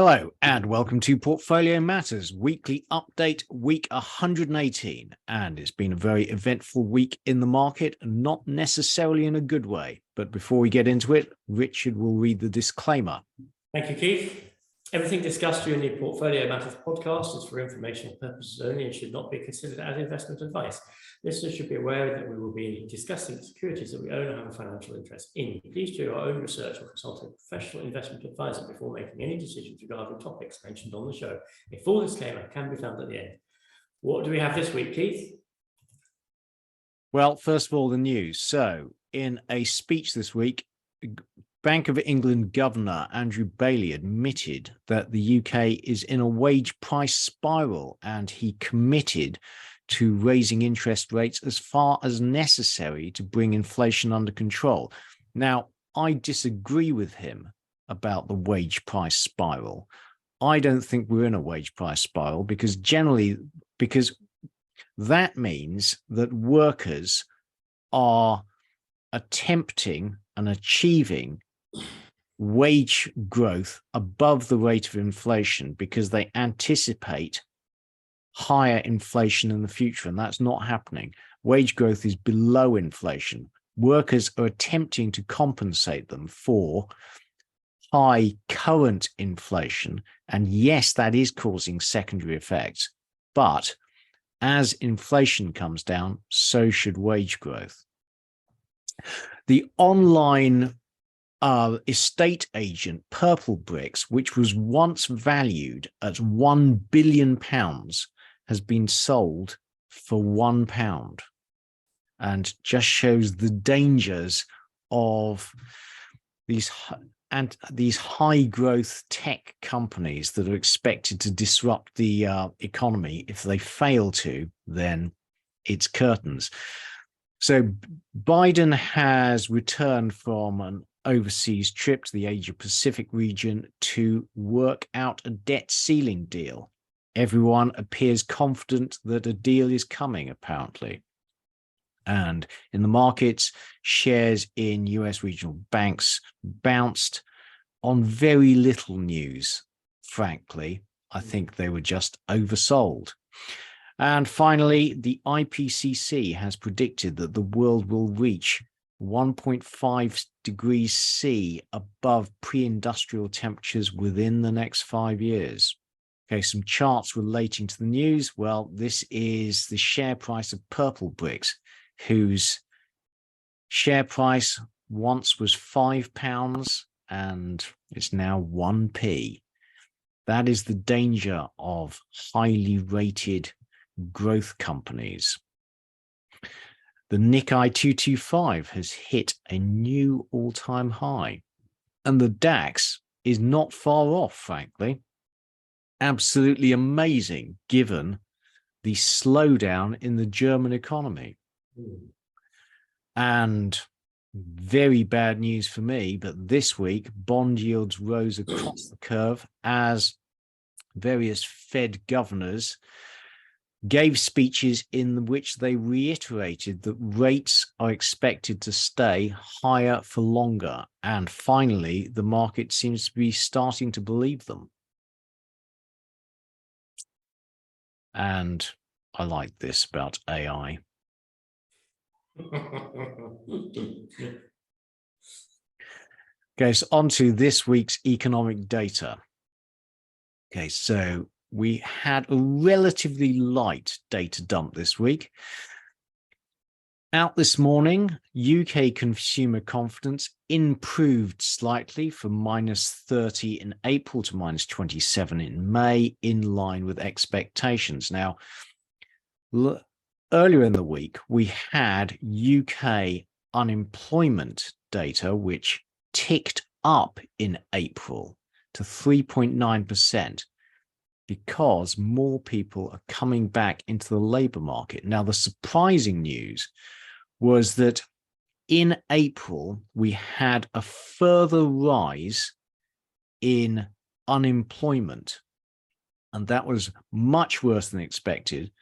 Hello and welcome to Portfolio Matters weekly update, week 118. And it's been a very eventful week in the market, not necessarily in a good way. But before we get into it, Richard will read the disclaimer. Thank you, Keith. Everything discussed during the Portfolio Matters podcast is for informational purposes only and should not be considered as investment advice. Listeners should be aware that we will be discussing securities that we own or have a financial interest in. Please do your own research or consult a professional investment advisor before making any decisions regarding topics mentioned on the show. A full disclaimer can be found at the end. What do we have this week, Keith? Well, first of all, the news. So, in a speech this week, Bank of England Governor Andrew Bailey admitted that the UK is in a wage price spiral, and he committed to raising interest rates as far as necessary to bring inflation under control. Now, I disagree with him about the wage price spiral. I don't think we're in a wage price spiral because that means that workers are attempting and achieving wage growth above the rate of inflation because they anticipate higher inflation in the future, and that's not happening. Wage growth is below inflation. Workers are attempting to compensate them for high current inflation, and yes, that is causing secondary effects, but as inflation comes down, so should wage growth. The online estate agent Purple Bricks, which was once valued at £1 billion, has been sold for £1, and just shows the dangers of these high growth tech companies that are expected to disrupt the economy. If they fail to, then it's curtains. So Biden has returned from an overseas trip to the Asia Pacific region to work out a debt ceiling deal. Everyone appears confident that a deal is coming, apparently. And in the markets, shares in US regional banks bounced on very little news. Frankly, I think they were just oversold. And finally, the IPCC has predicted that the world will reach 1.5 degrees C above pre-industrial temperatures within the next 5 years. Okay, some charts relating to the news. Well, this is the share price of Purple Bricks, whose share price once was £5 and it's now 1p. That is the danger of highly rated growth companies. The Nikkei 225 has hit a new all-time high, and the DAX is not far off, frankly. Absolutely amazing given the slowdown in the German economy. And very bad news for me, but this week bond yields rose across the curve as various Fed governors gave speeches in which they reiterated that rates are expected to stay higher for longer. And finally, the market seems to be starting to believe them. And I like this about AI. Okay, so on to this week's economic data. Okay, so we had a relatively light data dump this week. Out this morning, UK consumer confidence improved slightly from -30 in April to -27 in May, in line with expectations. Now, earlier in the week, we had UK unemployment data, which ticked up in April to 3.9%. because more people are coming back into the labor market. Now, the surprising news was that in April, we had a further rise in unemployment, and that was much worse than expected.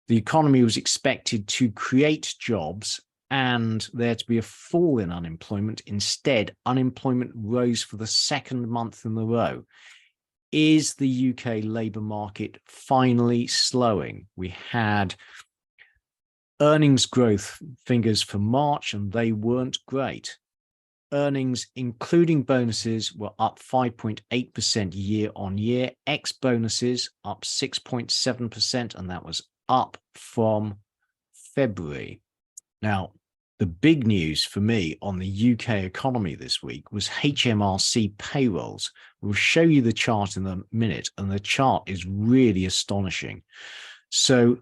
The economy was expected to create jobs and there to be a fall in unemployment. Instead, unemployment rose for the second month in a row. is the UK labour market finally slowing? We had earnings growth figures for March, and they weren't great. Earnings, including bonuses, were up 5.8% year on year. Ex bonuses up 6.7%, and that was up from February. Now, the big news for me on the UK economy this week was HMRC payrolls. We'll show you the chart in a minute, and the chart is really astonishing. So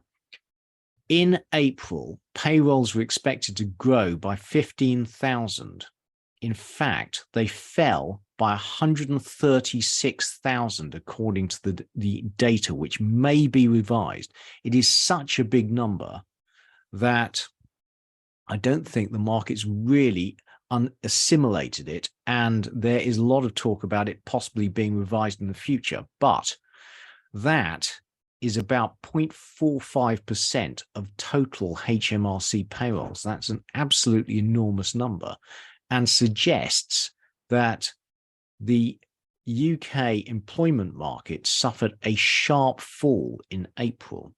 in April, payrolls were expected to grow by 15,000. In fact, they fell by 136,000 according to the data, which may be revised. It is such a big number that I don't think the market's really assimilated it, and there is a lot of talk about it possibly being revised in the future. But that is about 0.45% of total HMRC payrolls. That's an absolutely enormous number, and suggests that the UK employment market suffered a sharp fall in April.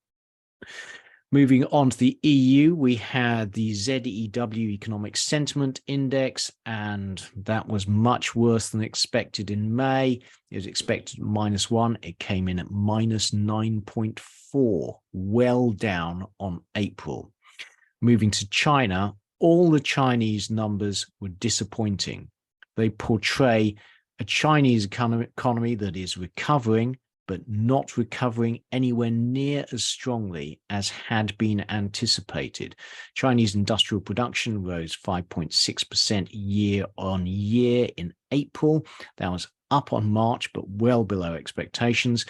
Moving on to the EU, we had the ZEW Economic Sentiment Index, and that was much worse than expected in May. It was expected -1. It came in at -9.4, well down on April. Moving to China, all the Chinese numbers were disappointing. They portray a Chinese economy that is recovering, but not recovering anywhere near as strongly as had been anticipated. Chinese industrial production rose 5.6% year on year in April. That was up on March, but well below expectations.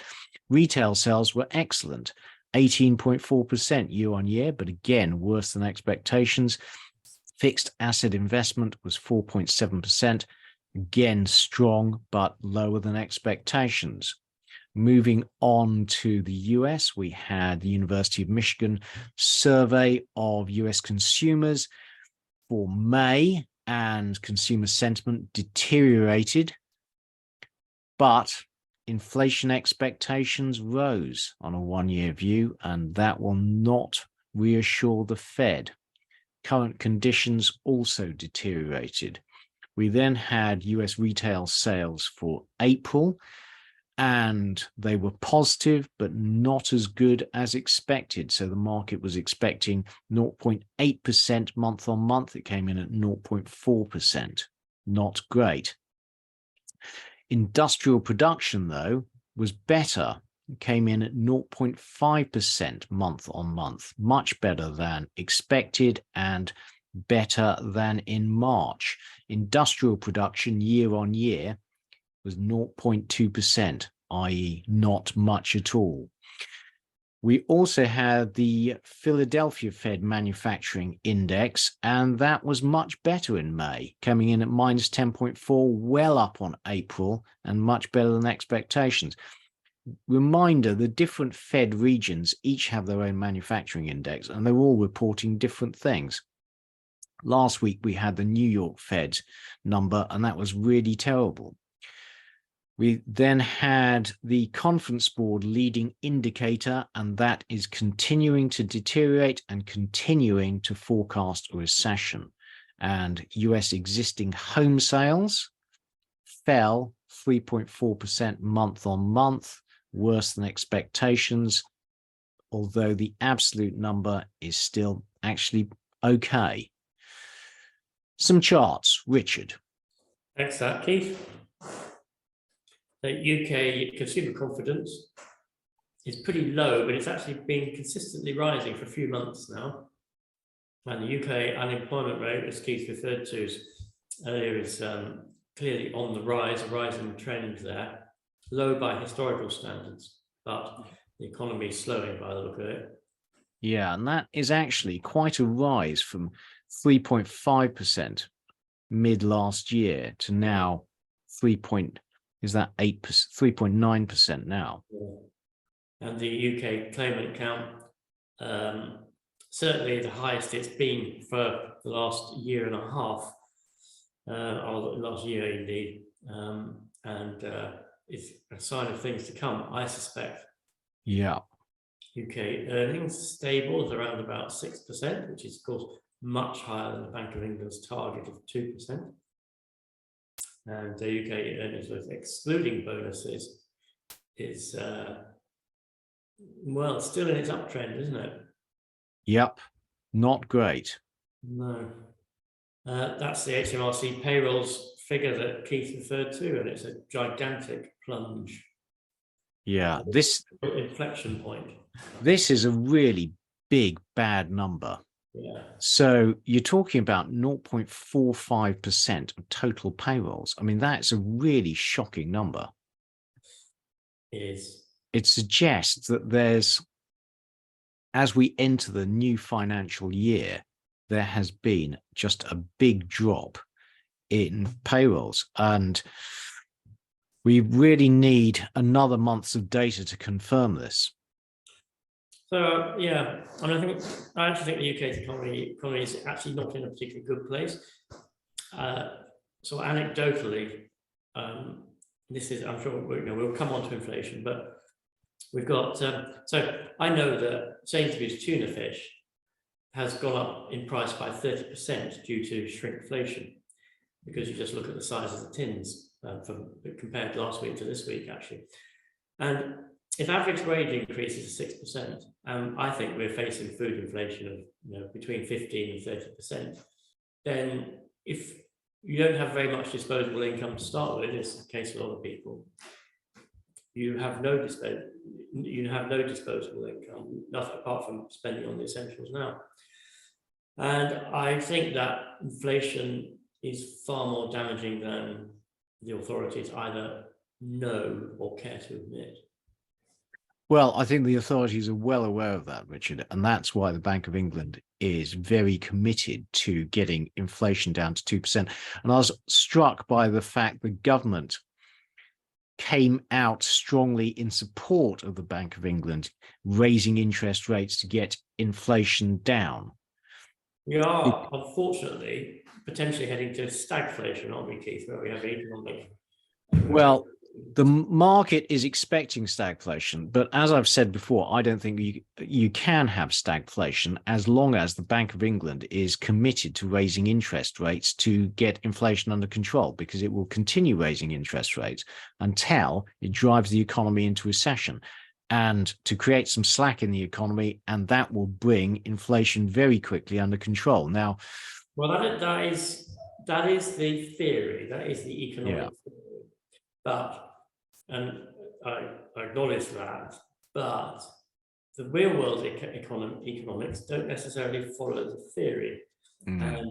Retail sales were excellent, 18.4% year on year, but again, worse than expectations. Fixed asset investment was 4.7%, again strong, but lower than expectations. Moving on to the US, we had the University of Michigan survey of US consumers for May, and consumer sentiment deteriorated, but inflation expectations rose on a one-year view, and that will not reassure the Fed. Current conditions also deteriorated. We then had US retail sales for April, and they were positive, but not as good as expected. So the market was expecting 0.8% month on month. It came in at 0.4%. Not great. Industrial production, though, was better. It came in at 0.5% month on month, much better than expected and better than in March. Industrial production year on year was 0.2%, i.e. not much at all. We also had the Philadelphia Fed Manufacturing Index, and that was much better in May, coming in at -10.4, well up on April and much better than expectations. Reminder, the different Fed regions each have their own manufacturing index, and they're all reporting different things. Last week, we had the New York Fed number, and that was really terrible. We then had the Conference Board leading indicator, and that is continuing to deteriorate and continuing to forecast a recession. And US existing home sales fell 3.4% month on month, worse than expectations, although the absolute number is still actually okay. Some charts, Richard. Thanks for that, Keith. The UK consumer confidence is pretty low, but it's actually been consistently rising for a few months now. And the UK unemployment rate, as Keith referred to earlier, is clearly on the rise, a rising trend there, low by historical standards, but the economy is slowing by the look of it. Yeah, and that is actually quite a rise from 3.5% mid last year to now 3.9% now. And the UK claimant count, certainly the highest it's been for the last year and a half, or last year indeed. And is a sign of things to come, I suspect. Yeah. UK earnings stable at around about 6%, which is, of course, much higher than the Bank of England's target of 2%. And the UK earnings with excluding bonuses is, well, still in its uptrend, isn't it? Yep. Not great. No. That's the HMRC payrolls figure that Keith referred to, and it's a gigantic plunge. Yeah. This inflection point. This is a really big, bad number. Yeah. So you're talking about 0.45% of total payrolls. I mean, that's a really shocking number. It is. It suggests that as we enter the new financial year, there has been just a big drop in payrolls. And we really need another month of data to confirm this. So yeah, and I actually think the UK's economy is actually not in a particularly good place. So anecdotally, this is, I'm sure we'll come on to inflation, but we've got so I know that Sainsbury's tuna fish has gone up in price by 30% due to shrinkflation, because you just look at the size of the tins compared last week to this week, actually. And if average wage increases 6%, I think we're facing food inflation of between 15 and 30%. Then, if you don't have very much disposable income to start with, it's the case for a lot of people, you have no disposable income, nothing apart from spending on the essentials now. And I think that inflation is far more damaging than the authorities either know or care to admit. Well, I think the authorities are well aware of that, Richard, and that's why the Bank of England is very committed to getting inflation down to 2%. And I was struck by the fact the government came out strongly in support of the Bank of England raising interest rates to get inflation down. We are, unfortunately, potentially heading to stagflation, aren't we, Keith, where we have economic... Well, the market is expecting stagflation, but as I've said before, I don't think you can have stagflation as long as the Bank of England is committed to raising interest rates to get inflation under control, because it will continue raising interest rates until it drives the economy into recession and to create some slack in the economy, and that will bring inflation very quickly under control. Now, well, that is the theory, that is the economic theory. But, and I acknowledge that, but the real world economics don't necessarily follow the theory. And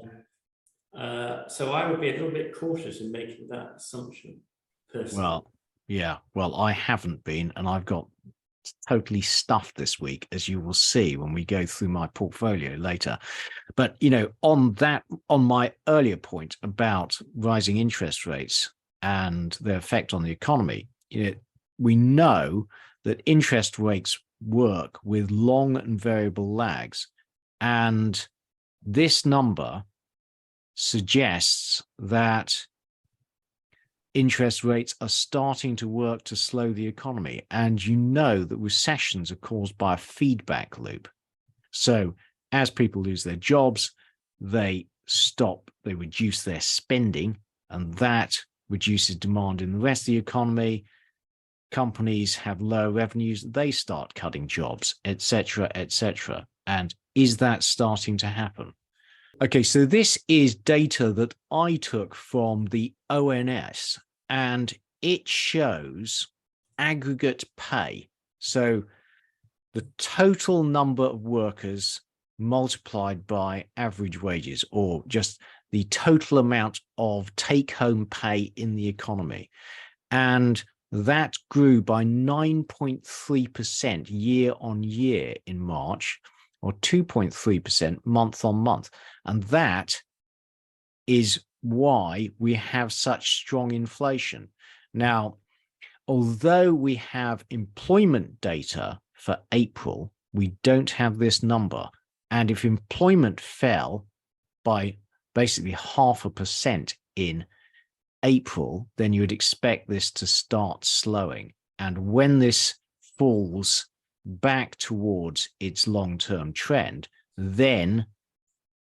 so I would be a little bit cautious in making that assumption personally. Well, yeah, well, I haven't been, and I've got totally stuffed this week, as you will see when we go through my portfolio later. But, on my earlier point about rising interest rates and their effect on the economy, we know that interest rates work with long and variable lags. And this number suggests that interest rates are starting to work to slow the economy. And that recessions are caused by a feedback loop. So as people lose their jobs, they reduce their spending, and that reduces demand in the rest of the economy. Companies have lower revenues, they start cutting jobs, etc., etc. And is that starting to happen? Okay, so this is data that I took from the ONS, and it shows aggregate pay. So the total number of workers multiplied by average wages, or just the total amount of take-home pay in the economy. And that grew by 9.3% year on year in March, or 2.3% month on month. And that is why we have such strong inflation. Now, although we have employment data for April, we don't have this number. And if employment fell by basically 0.5% in April, then you would expect this to start slowing. And when this falls back towards its long-term trend, then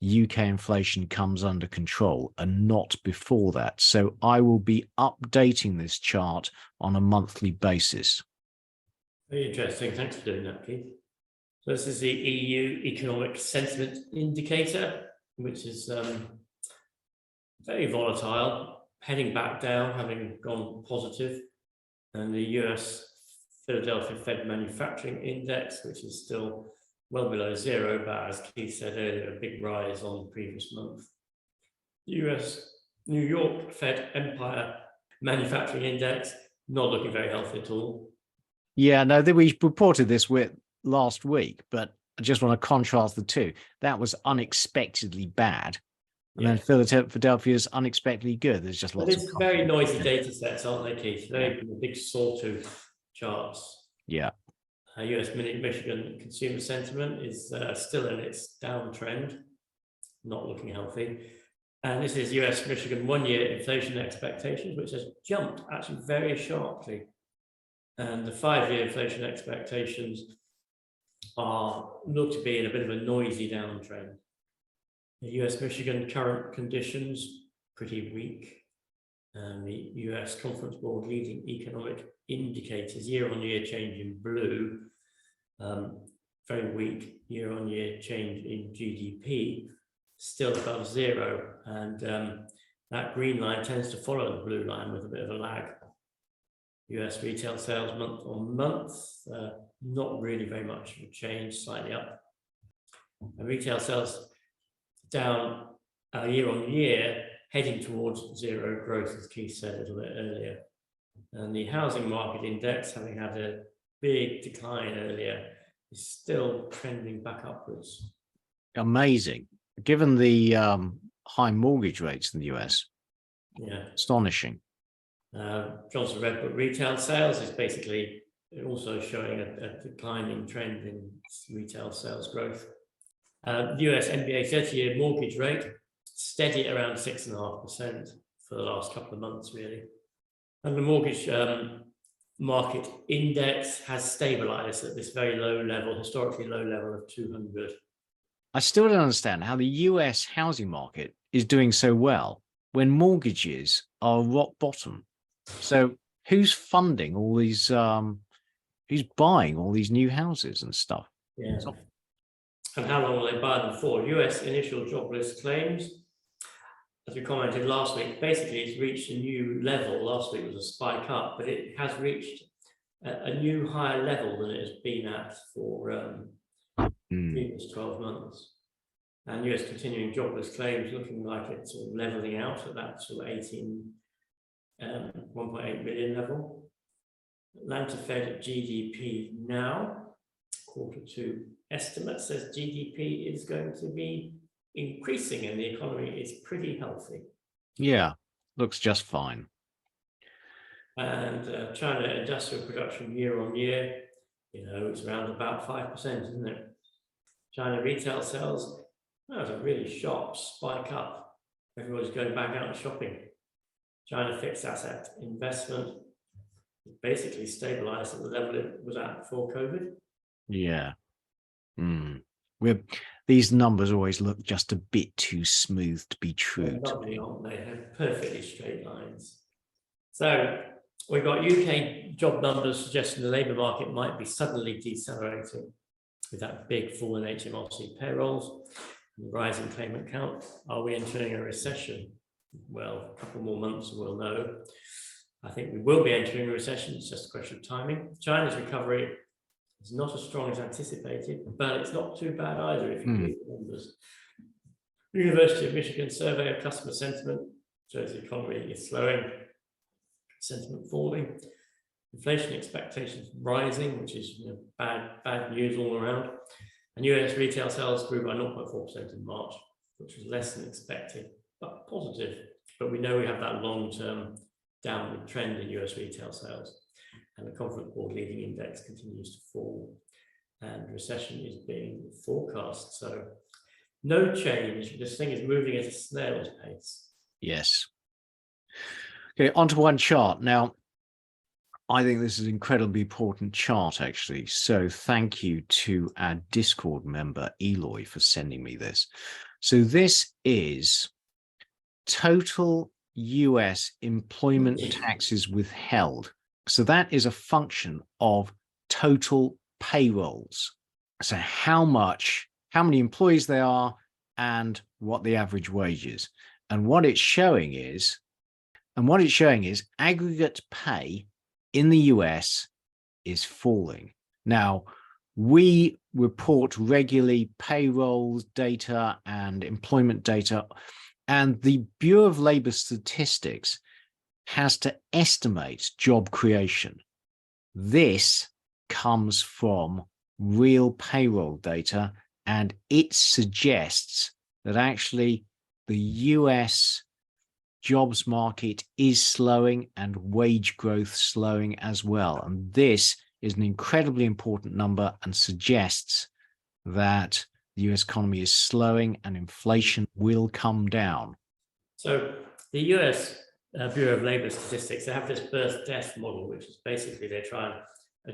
UK inflation comes under control, and not before that. So I will be updating this chart on a monthly basis. Very interesting. Thanks for doing that, Keith. So this is the EU Economic Sentiment Indicator, which is very volatile, heading back down, having gone positive. And the US Philadelphia Fed Manufacturing Index, which is still well below zero, but as Keith said earlier, a big rise on the previous month. US New York Fed Empire Manufacturing Index, not looking very healthy at all. Yeah, no, we reported this last week, but I just want to contrast the two. That was unexpectedly bad. And then Philadelphia's unexpectedly good. There's just lots of very noisy data sets, aren't they, Keith? Very big sawtooth charts. Yeah. US Michigan consumer sentiment is still in its downtrend, not looking healthy. And this is US Michigan 1-year inflation expectations, which has jumped actually very sharply. And the 5-year inflation expectations look to be in a bit of a noisy downtrend. The US Michigan current conditions, pretty weak. And the US Conference Board leading economic indicators, year-on-year change in blue, very weak year-on-year change in GDP, still above zero. And that green line tends to follow the blue line with a bit of a lag. US retail sales month on month, not really very much of a change, slightly up. And retail sales down year on year, heading towards zero growth, as Keith said a little bit earlier. And the housing market index, having had a big decline earlier, is still trending back upwards. Amazing. Given the high mortgage rates in the US. Yeah. Astonishing. Johnson Redbook retail sales is basically also showing a declining trend in retail sales growth. US NBA 30-year mortgage rate steady around 6.5% for the last couple of months, really. And the mortgage market index has stabilized at this very low level, historically low level of 200. I still don't understand how the US housing market is doing so well when mortgages are rock bottom. So who's funding all these, who's buying all these new houses and stuff? Yeah. And how long will they buy them for? US initial jobless claims, as we commented last week, basically it's reached a new level. Last week was a spike up, but it has reached a new higher level than it has been at for previous 12 months. And US continuing jobless claims looking like it's sort of leveling out at that sort of 1.8 million level. Atlanta Fed GDP now, Q2 estimate says GDP is going to be increasing and the economy is pretty healthy. Yeah, looks just fine. And China industrial production year on year, it's around about 5%, isn't it? China retail sales, that was a really sharp spike up. Everybody's going back out and shopping. China fixed asset investment basically stabilized at the level it was at before COVID. Yeah. These numbers always look just a bit too smooth to be true. Lovely, aren't they? They're perfectly straight lines. So we've got UK job numbers suggesting the labour market might be suddenly decelerating with that big fall in HMRC payrolls and the rising claimant count. Are we entering a recession? Well, a couple more months and we'll know. I think we will be entering a recession. It's just a question of timing. China's recovery is not as strong as anticipated, but it's not too bad either if you read the numbers. University of Michigan survey of customer sentiment shows the economy is slowing, sentiment falling, inflation expectations rising, which is bad news all around. And US retail sales grew by 0.4% in March, which was less than expected, but positive. But we know we have that long-term downward trend in US retail sales. And the Conference Board leading index continues to fall. And recession is being forecast. So no change. This thing is moving at a snail's pace. Yes. Okay, onto one chart. Now, I think this is an incredibly important chart, actually. So thank you to our Discord member, Eloy, for sending me this. So this is total US employment taxes withheld. So that is a function of total payrolls. So how many employees there are and what the average wage is. And what it's showing is aggregate pay in the US is falling. Now, we report regularly payrolls data and employment data, and the Bureau of Labor Statistics has to estimate job creation. This comes from real payroll data, and it suggests that actually the US jobs market is slowing and wage growth slowing as well. And this is an incredibly important number and suggests that the US economy is slowing and inflation will come down. So the US Bureau of Labor Statistics, they have this birth-death model, which is basically they try and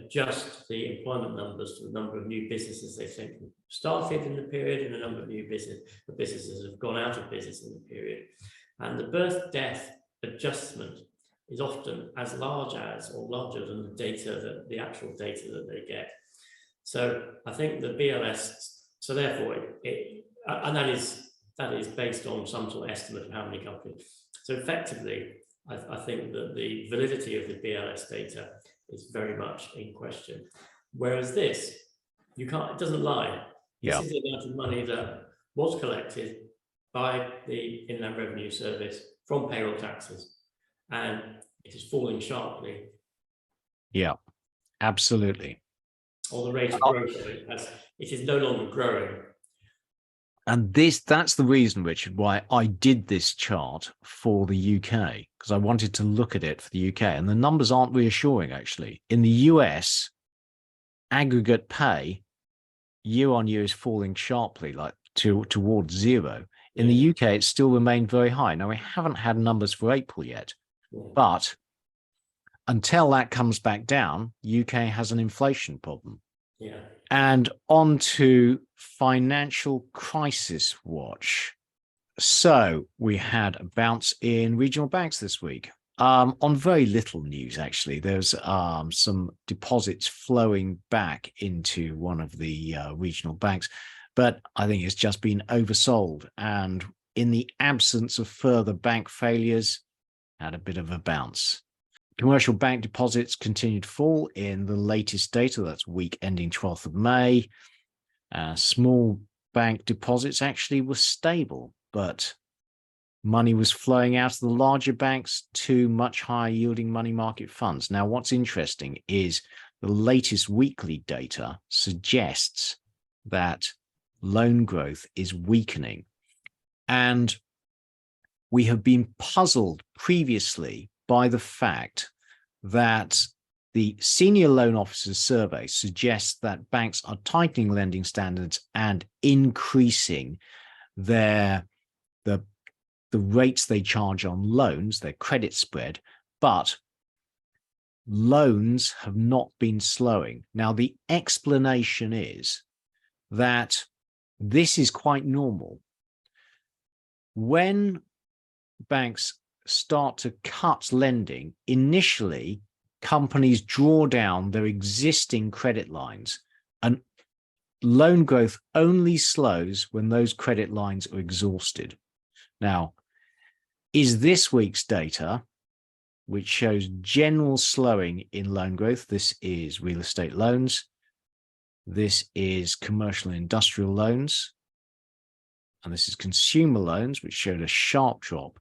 adjust the employment numbers to the number of new businesses they think started in the period and the number of new businesses have gone out of business in the period. And the birth-death adjustment is often as large as or larger than the data, the actual data that they get. So I think the BLS, so therefore, and that is based on some sort of estimate of how many companies. So effectively, I think that the validity of the BLS data is very much in question. Whereas this, it doesn't lie. This is the amount of money that was collected by the Inland Revenue Service from payroll taxes, and it is falling sharply. Yeah, absolutely. Or the rate of growth of it, as it is no longer growing. And that's the reason, Richard, why I did this chart for the UK, because I wanted to look at it for the UK. And the numbers aren't reassuring, actually. In the US, aggregate pay year on year is falling sharply, like towards zero. In the UK, it still remained very high. Now, we haven't had numbers for April yet, but until that comes back down, UK has an inflation problem. Yeah. And on to Financial Crisis Watch. So we had a bounce in regional banks this week. On very little news, actually. There's some deposits flowing back into one of the regional banks, but I think it's just been oversold. And in the absence of further bank failures, had a bit of a bounce. Commercial bank deposits continued to fall in the latest data. That's week ending 12th of May. Small bank deposits actually were stable, but money was flowing out of the larger banks to much higher yielding money market funds. Now, what's interesting is the latest weekly data suggests that loan growth is weakening. And we have been puzzled previously by the fact that the senior loan officers survey suggests that banks are tightening lending standards and increasing the rates they charge on loans, their credit spread, but loans have not been slowing. Now, the explanation is that this is quite normal. When banks start to cut lending, initially, companies draw down their existing credit lines, and loan growth only slows when those credit lines are exhausted. Now, is this week's data, which shows general slowing in loan growth. This is real estate loans. This is commercial and industrial loans. And this is consumer loans, which showed a sharp drop.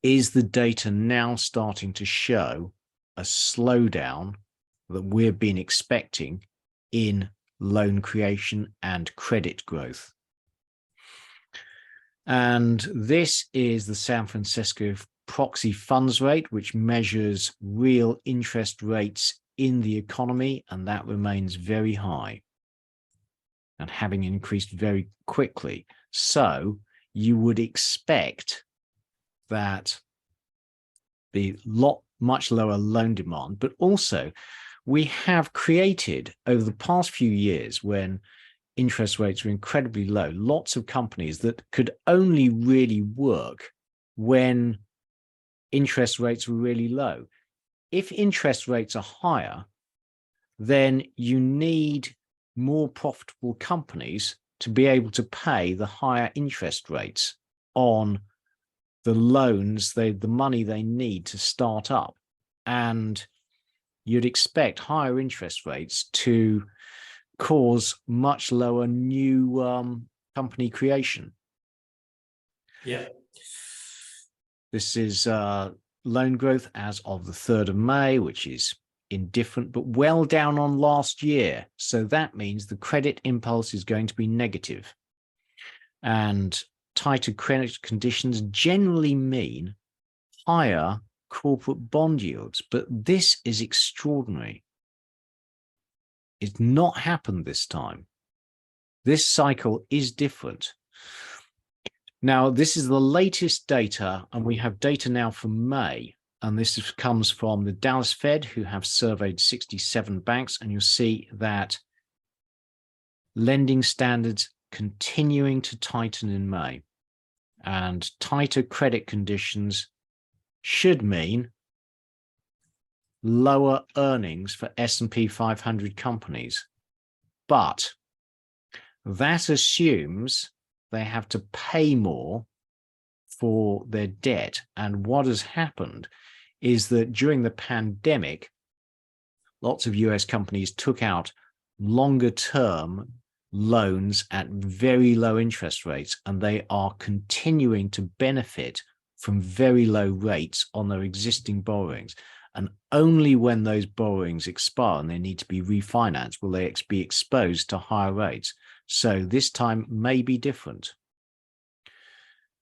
Is the data now starting to show a slowdown that we've been expecting in loan creation and credit growth? And this is the San Francisco proxy funds rate, which measures real interest rates in the economy, and that remains very high and having increased very quickly. So you would expect that much lower loan demand, but also we have created over the past few years, when interest rates were incredibly low, lots of companies that could only really work when interest rates were really low. If interest rates are higher, then you need more profitable companies to be able to pay the higher interest rates on the loans, the money they need to start up. And you'd expect higher interest rates to cause much lower new company creation. Yeah. This is loan growth as of the 3rd of May, which is indifferent, but well down on last year. So that means the credit impulse is going to be negative. And tighter credit conditions generally mean higher corporate bond yields. But this is extraordinary. It's not happened this time. This cycle is different. Now, this is the latest data, and we have data now for May. And this comes from the Dallas Fed, who have surveyed 67 banks. And you'll see that lending standards continuing to tighten in May. And tighter credit conditions should mean lower earnings for S&P 500 companies. But that assumes they have to pay more for their debt. And what has happened is that during the pandemic, lots of US companies took out longer term loans at very low interest rates, and they are continuing to benefit from very low rates on their existing borrowings. And only when those borrowings expire and they need to be refinanced will they be exposed to higher rates. So this time may be different.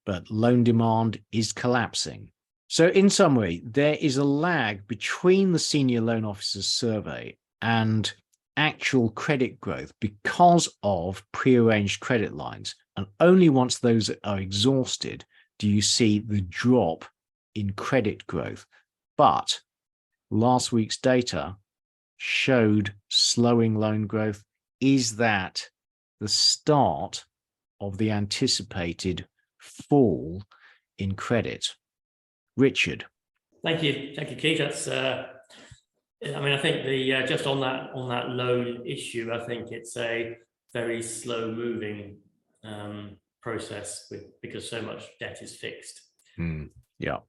But loan demand is collapsing. So in summary, there is a lag between the senior loan officer's survey and actual credit growth because of prearranged credit lines. And only once those are exhausted do you see the drop in credit growth. But last week's data showed slowing loan growth. Is that the start of the anticipated fall in credit? Richard. Thank you, Keith. That's I mean, I think the just on that loan issue, I think it's a very slow moving process because so much debt is fixed. Yeah.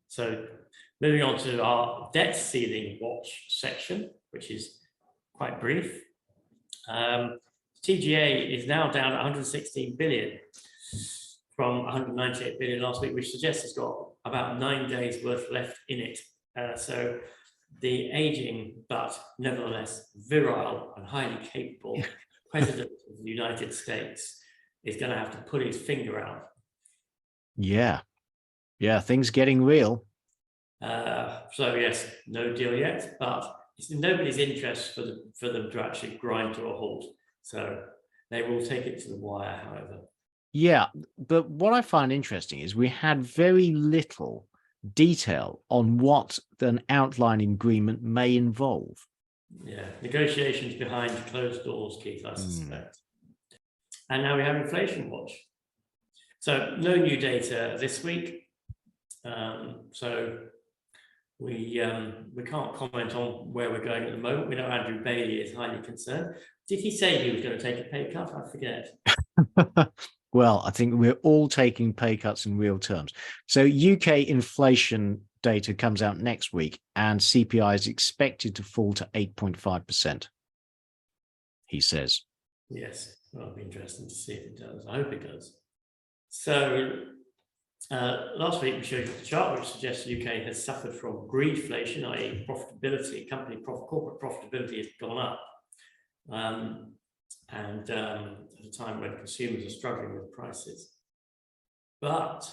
So moving on to our debt ceiling watch section, which is quite brief. TGA is now down at 116 billion from 198 billion last week, which suggests it's got about 9 days worth left in it. So the aging, but nevertheless virile and highly capable president of the United States is going to have to put his finger out. Yeah, things getting real. So yes, no deal yet, but it's in nobody's interest for them to actually grind to a halt. So they will take it to the wire, however. Yeah, but what I find interesting is we had very little detail on what an outline agreement may involve. Yeah, negotiations behind closed doors, Keith, I suspect. And now we have inflation watch. So no new data this week. So we can't comment on where we're going at the moment. We know Andrew Bailey is highly concerned. Did he say he was going to take a pay cut? I forget. Well, I think we're all taking pay cuts in real terms. So UK inflation data comes out next week, and CPI is expected to fall to 8.5%, he says. Yes, well, it'll be interesting to see if it does. I hope it does. So last week we showed you the chart which suggests the UK has suffered from greedflation, i.e. profitability, corporate profitability has gone up. And at a time when consumers are struggling with prices. But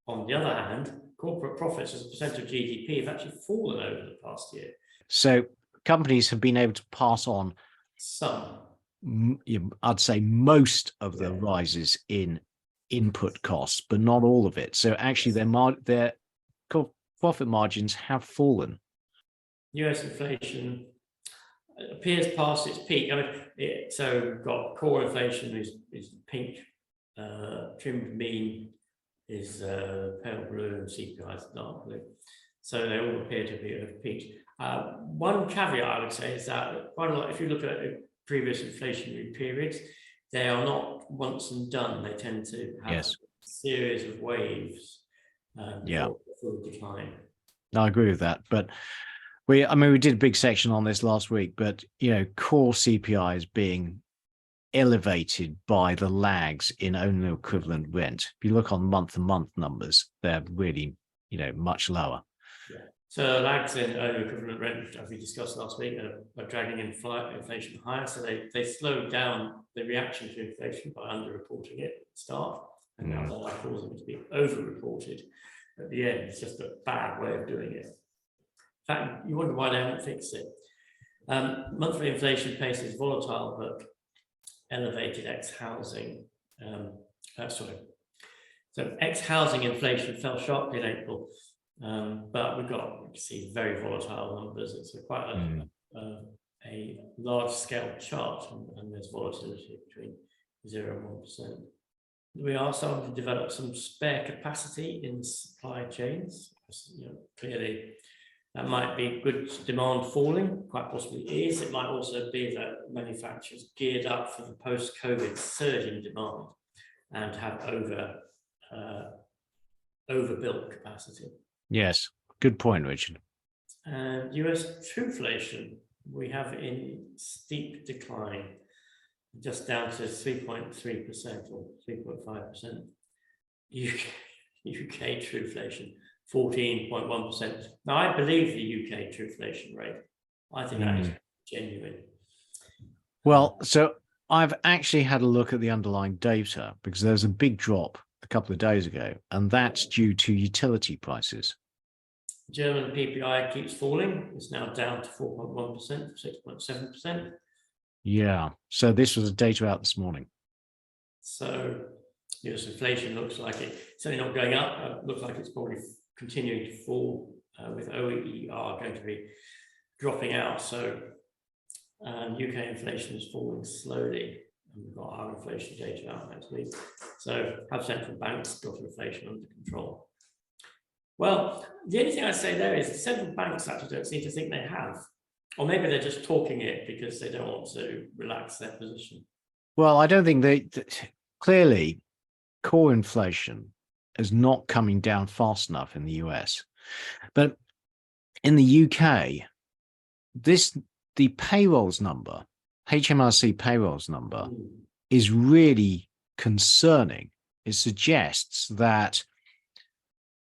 on the other hand, corporate profits as a percent of GDP have actually fallen over the past year. So companies have been able to pass on some, I'd say most of the rises in input costs, but not all of it. So actually their profit margins have fallen. US inflation appears past its peak. I mean, so we've got core inflation is pink, trimmed mean is pale blue, and CPI is dark blue. So they all appear to be have peaked. One caveat I would say is that quite a lot, if you look at previous inflationary periods, they are not once and done. They tend to have a series of waves before full decline. I agree with that. But we did a big section on this last week, but core CPI is being elevated by the lags in owner equivalent rent. If you look on month-to-month numbers, they're really, much lower. Yeah. So lags in owner equivalent rent, as we discussed last week, are dragging inflation higher. So they slowed down the reaction to inflation by underreporting it at the start, and now they're causing it to be overreported at the end. It's just a bad way of doing it. In fact, you wonder why they haven't fixed it. Monthly inflation pace is volatile, but elevated ex-housing. So ex-housing inflation fell sharply in April, but we can see very volatile numbers. It's quite a large-scale chart, and there's volatility between 0 and 1%. We are starting to develop some spare capacity in supply chains. Clearly, that might be good demand falling, quite possibly is. It might also be that manufacturers geared up for the post-COVID surge in demand and have overbuilt capacity. Yes, good point, Richard. And US truflation, we have in steep decline, just down to 3.3% or 3.5%. UK truflation, 14.1%. Now, I believe the UK truflation rate. I think that is genuine. Well, so I've actually had a look at the underlying data because there's a big drop a couple of days ago, and that's due to utility prices. German PPI keeps falling. It's now down to 4.1%, 6.7%. Yeah. So this was data out this morning. So US inflation looks like it's certainly not going up. Looks like it's probably continuing to fall, with OER going to be dropping out. So UK inflation is falling slowly. And we've got our inflation data out next week. So have central banks got inflation under control? Well, the only thing I say there is the central banks actually don't seem to think they have. Or maybe they're just talking it because they don't want to relax their position. Well, I don't think clearly core inflation is not coming down fast enough in the US. But in the UK, the payrolls number, HMRC payrolls number, is really concerning. It suggests that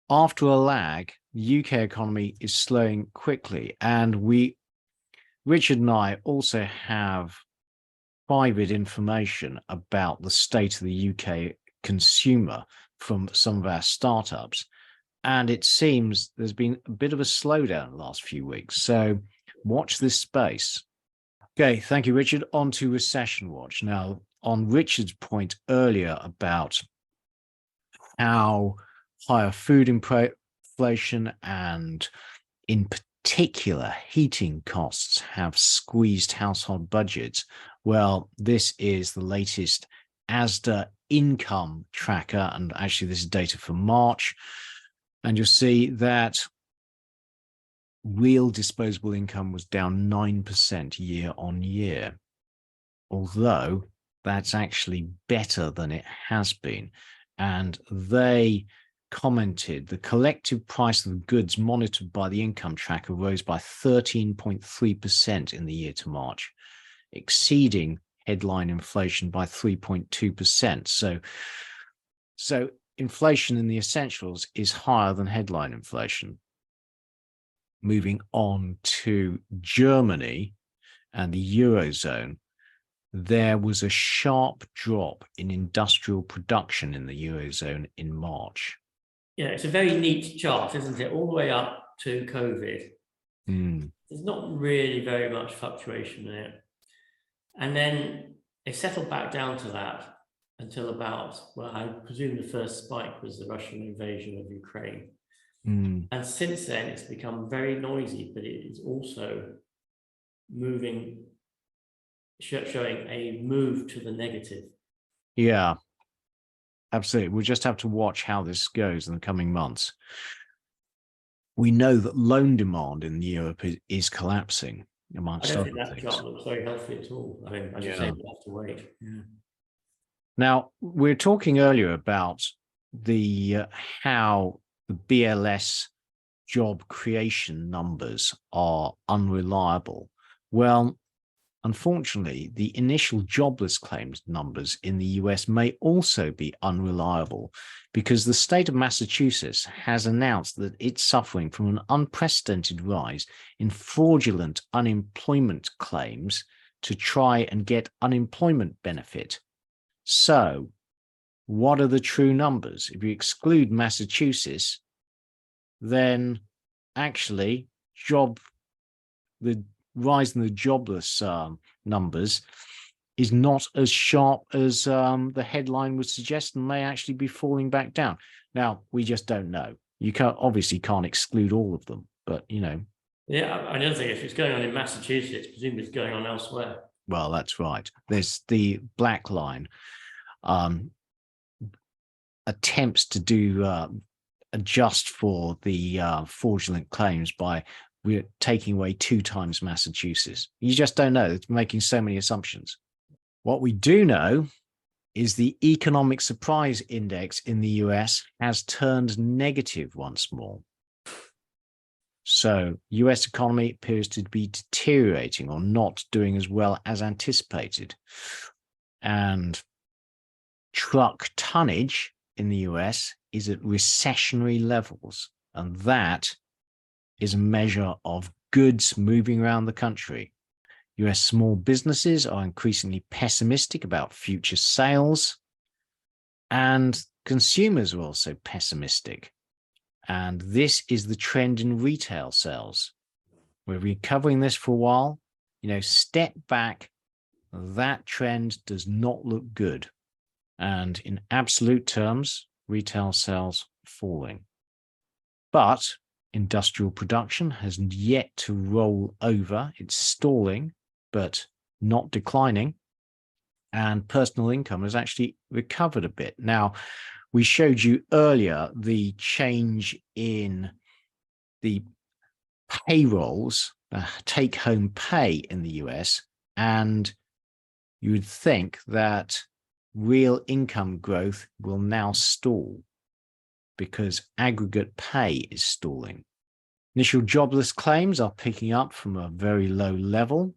after a lag, the UK economy is slowing quickly. And Richard and I also have private information about the state of the UK consumer from some of our startups. And it seems there's been a bit of a slowdown in the last few weeks. So watch this space. Okay, thank you, Richard. On to Recession Watch. Now, on Richard's point earlier about how higher food inflation and in particular heating costs have squeezed household budgets. Well, this is the latest ASDA income tracker, and actually this is data for March, and you'll see that real disposable income was down 9% year on year, although that's actually better than it has been. And they commented the collective price of the goods monitored by the income tracker rose by 13.3% in the year to March, exceeding headline inflation by 3.2%. So inflation in the essentials is higher than headline inflation. Moving on to Germany and the Eurozone, there was a sharp drop in industrial production in the Eurozone in March. Yeah, it's a very neat chart, isn't it? All the way up to COVID. There's not really very much fluctuation in it. And then it settled back down to that until about, well, I presume the first spike was the Russian invasion of Ukraine. Mm. And since then, it's become very noisy, but it is also moving, showing a move to the negative. Yeah, absolutely. We'll just have to watch how this goes in the coming months. We know that loan demand in Europe is collapsing, I amongst don't other think that things. chart looks very healthy at all. I mean, as you say, we'll have to wait. Yeah. Now, we were talking earlier about the how the BLS job creation numbers are unreliable. Well, unfortunately, the initial jobless claims numbers in the US may also be unreliable because the state of Massachusetts has announced that it's suffering from an unprecedented rise in fraudulent unemployment claims to try and get unemployment benefit. So, what are the true numbers? If you exclude Massachusetts, then actually the rise in the jobless numbers is not as sharp as the headline would suggest and may actually be falling back down. Now, we just don't know. You obviously can't exclude all of them, but Yeah, another thing, if it's going on in Massachusetts, presumably it's going on elsewhere. Well, that's right. There's the black line attempts to do adjust for the fraudulent claims by we're taking away 2 times Massachusetts. You just don't know. It's making so many assumptions. What we do know is the economic surprise index in the US has turned negative once more. So US economy appears to be deteriorating or not doing as well as anticipated. And truck tonnage in the US is at recessionary levels. And that is a measure of goods moving around the country. US small businesses are increasingly pessimistic about future sales, and consumers are also pessimistic. And this is the trend in retail sales. We're recovering this for a while. Step back, that trend does not look good. And in absolute terms, retail sales falling. But industrial production has yet to roll over. It's stalling, but not declining. And personal income has actually recovered a bit. Now, we showed you earlier the change in the payrolls, take-home pay in the US, and you would think that real income growth will now stall because aggregate pay is stalling. Initial jobless claims are picking up from a very low level.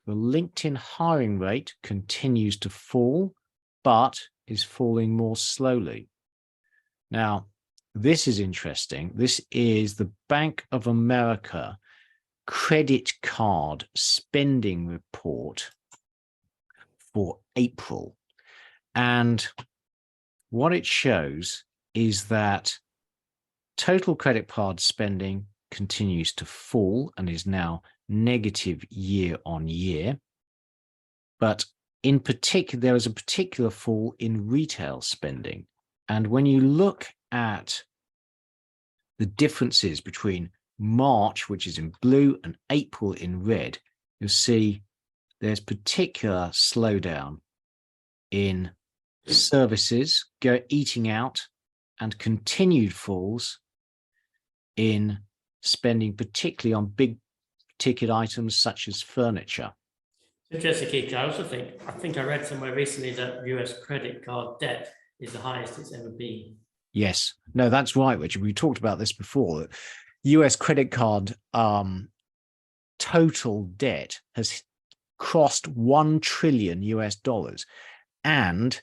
The LinkedIn hiring rate continues to fall, but is falling more slowly. Now, this is interesting. This is the Bank of America credit card spending report for April. And what it shows is that total credit card spending continues to fall and is now negative year on year. But in particular, there is a particular fall in retail spending. And when you look at the differences between March, which is in blue, and April in red, you'll see there's particular slowdown in services, eating out, and continued falls in spending, particularly on big ticket items such as furniture. Interesting, Keith. I think I read somewhere recently that US credit card debt is the highest it's ever been. Yes, no, that's right, Richard. We talked about this before. US credit card total debt has crossed $1 trillion US, and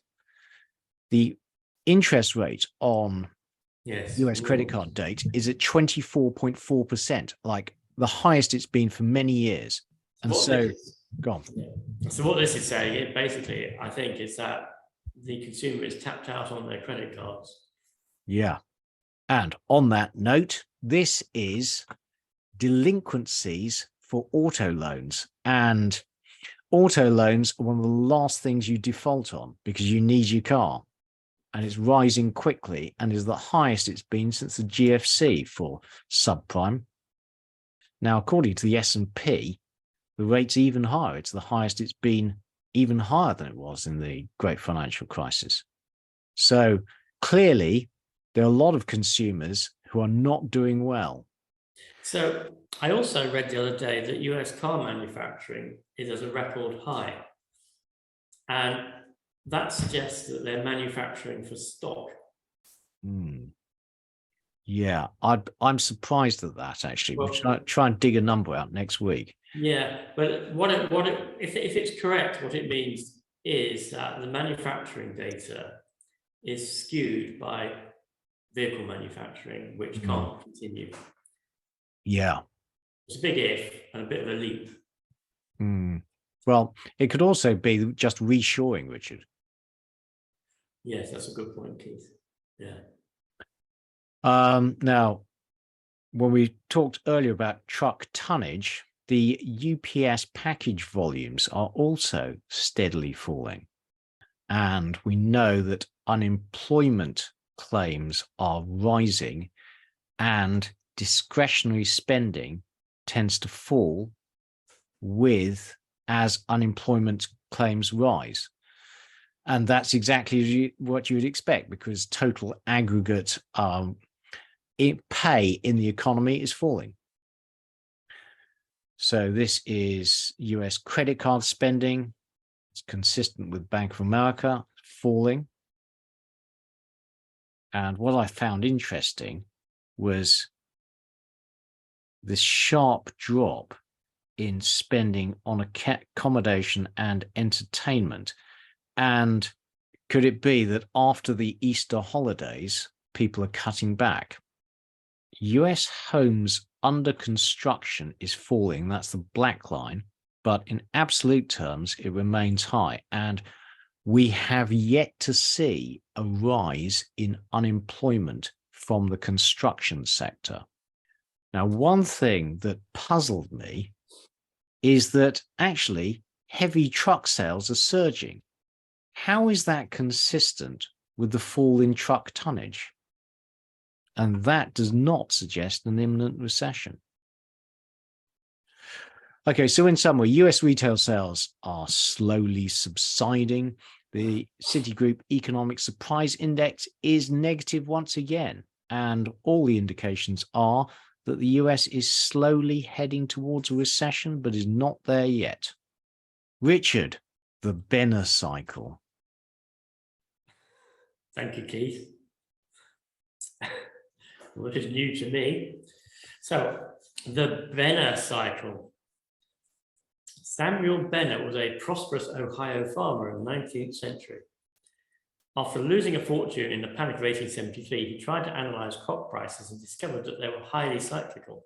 the interest rate on US credit card debt is at 24.4%, like the highest it's been for many years. And go on. So what this is saying, basically, I think, is that the consumer is tapped out on their credit cards. Yeah. And on that note, this is delinquencies for auto loans. And auto loans are one of the last things you default on because you need your car. and it's rising quickly and is the highest it's been since the GFC for subprime. Now, according to the S&P, the rate's even higher. It's the highest it's been, even higher than it was in the great financial crisis. So clearly, there are a lot of consumers who are not doing well. So I also read the other day that US car manufacturing is at a record high. And that suggests that they're manufacturing for stock. Yeah, I'm surprised at that, actually. We'll try and dig a number out next week. Yeah, but if it's correct, what it means is that the manufacturing data is skewed by vehicle manufacturing, which can't continue. Yeah. It's a big if and a bit of a leap. Well, it could also be just reshoring, Richard. Yes, that's a good point, Keith. Yeah. Now, when we talked earlier about truck tonnage, the UPS package volumes are also steadily falling. And we know that unemployment claims are rising and discretionary spending tends to fall as unemployment claims rise. And that's exactly what you would expect, because total aggregate pay in the economy is falling. So this is US credit card spending. It's consistent with Bank of America, falling. And what I found interesting was this sharp drop in spending on accommodation and entertainment. And could it be that after the Easter holidays, people are cutting back? US homes under construction is falling. That's the black line. But in absolute terms, it remains high. And we have yet to see a rise in unemployment from the construction sector. Now, one thing that puzzled me is that actually heavy truck sales are surging. How is that consistent with the fall in truck tonnage? And that does not suggest an imminent recession. Okay, so in summary, US retail sales are slowly subsiding. The Citigroup Economic Surprise Index is negative once again, and all the indications are that the US is slowly heading towards a recession, but is not there yet. Richard, the Benner cycle. Thank you, Keith. Well, it is new to me. So, the Benner cycle. Samuel Benner was a prosperous Ohio farmer in the 19th century. After losing a fortune in the panic of 1873, he tried to analyze crop prices and discovered that they were highly cyclical,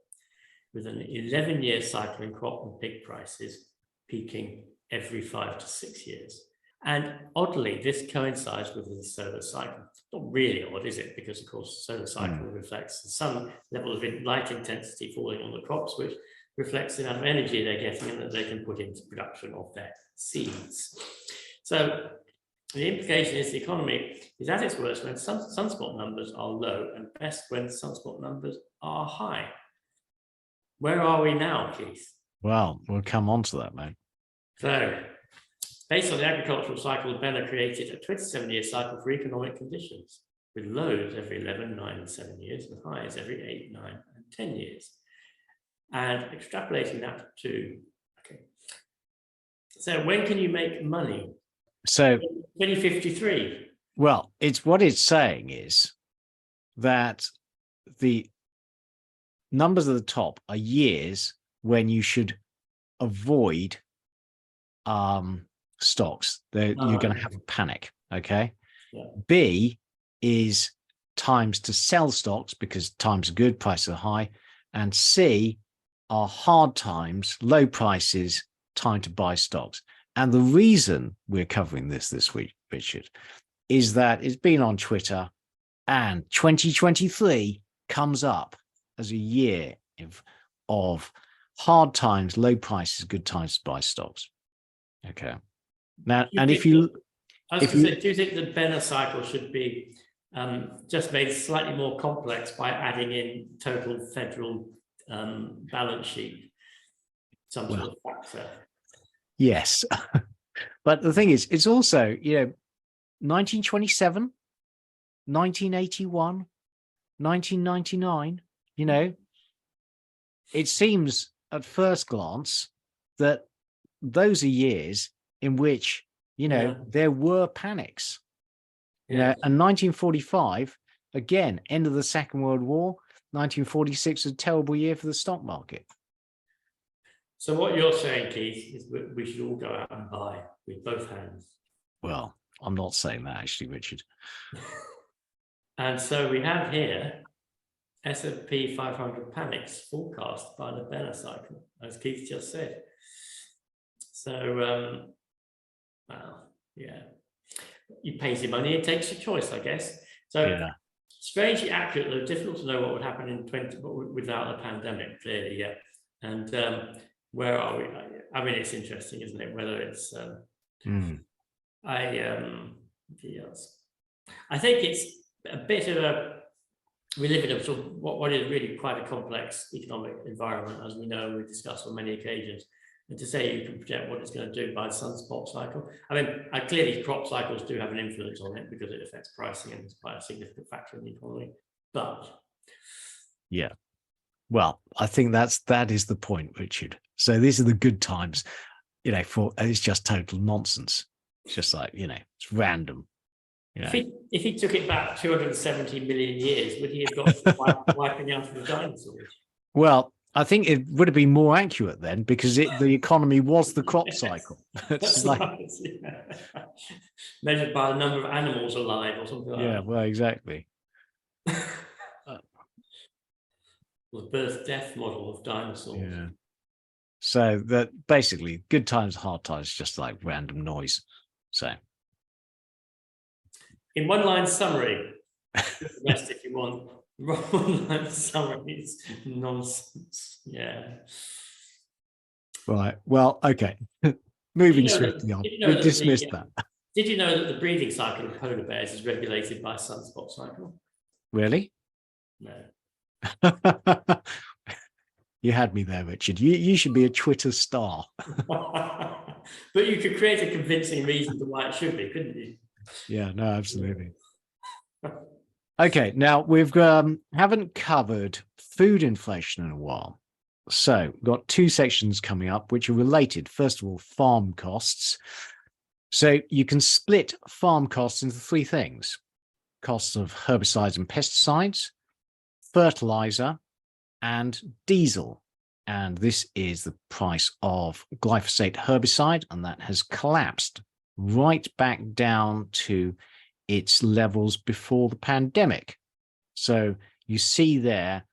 with an 11-year cycle in crop and pig prices peaking every 5 to 6 years. And oddly, this coincides with the solar cycle. Not really odd, is it? Because, of course, the solar cycle reflects some level of light intensity falling on the crops, which reflects the amount of energy they're getting and that they can put into production of their seeds. So the implication is the economy is at its worst when sunspot numbers are low and best when sunspot numbers are high. Where are we now, Keith? Well, we'll come on to that, mate. So, based on the agricultural cycle, Benner created a 27-year cycle for economic conditions, with lows every 11, 9, and 7 years, and highs every 8, 9, and 10 years. And extrapolating that to, so when can you make money? So 2053. Well, what it's saying is that the numbers at the top are years when you should avoid stocks. You're going to have a panic. Okay. Yeah. B is times to sell stocks because times are good, prices are high. And C are hard times, low prices, time to buy stocks. And the reason we're covering this week, Richard, is that it's been on Twitter and 2023 comes up as a year of hard times, low prices, good times to buy stocks. Okay. Now, and if you I was going to say, do you think the Benner cycle should be just made slightly more complex by adding in total federal balance sheet, some sort of factor? Yes. But the thing is, it's also, 1927, 1981, 1999, it seems at first glance that those are years in which, there were panics. And 1945, again, end of the Second World War, 1946 was a terrible year for the stock market. So what you're saying, Keith, is we should all go out and buy with both hands. Well, I'm not saying that actually, Richard. And so we have here S&P 500 panics forecast by the Benner cycle, as Keith just said. So, well, yeah, you pay your money, it takes your choice, I guess. So strangely accurate, though difficult to know what would happen in without a pandemic, clearly, yeah. And where are we? I mean, it's interesting, isn't it? Whether it's I think it's a bit of a, we live in a sort of what is really quite a complex economic environment, as we know, we've discussed on many occasions. And to say you can project what it's going to do by the sunspot cycle, I mean, clearly crop cycles do have an influence on it because it affects pricing and it's quite a significant factor in the economy. But yeah, well, I think that is the point, Richard. So these are the good times, it's just total nonsense. It's just like, it's random. If he took it back 270 million years, would he have got wiping out of the dinosaurs? Well, I think it would have been more accurate then, because the economy was the crop cycle. That's like, right, yeah. Measured by the number of animals alive or something like that. Yeah, well, exactly. The birth-death model of dinosaurs. Yeah. So that basically, good times, hard times, just like random noise. So, in one-line summary, the rest if you want. One-line summary is nonsense. Yeah. Right. Well, okay. Moving swiftly on. We dismissed that. Did you know that the breeding cycle of polar bears is regulated by a sunspot cycle? Really? No. You had me there, Richard. You should be a Twitter star. But you could create a convincing reason to why it should be, couldn't you? Yeah, no, absolutely. Okay, now we've haven't covered food inflation in a while. So we've got two sections coming up which are related. First of all, farm costs. So you can split farm costs into three things: costs of herbicides and pesticides, fertilizer, and diesel. And this is the price of glyphosate herbicide, and that has collapsed right back down to its levels before the pandemic. So you see there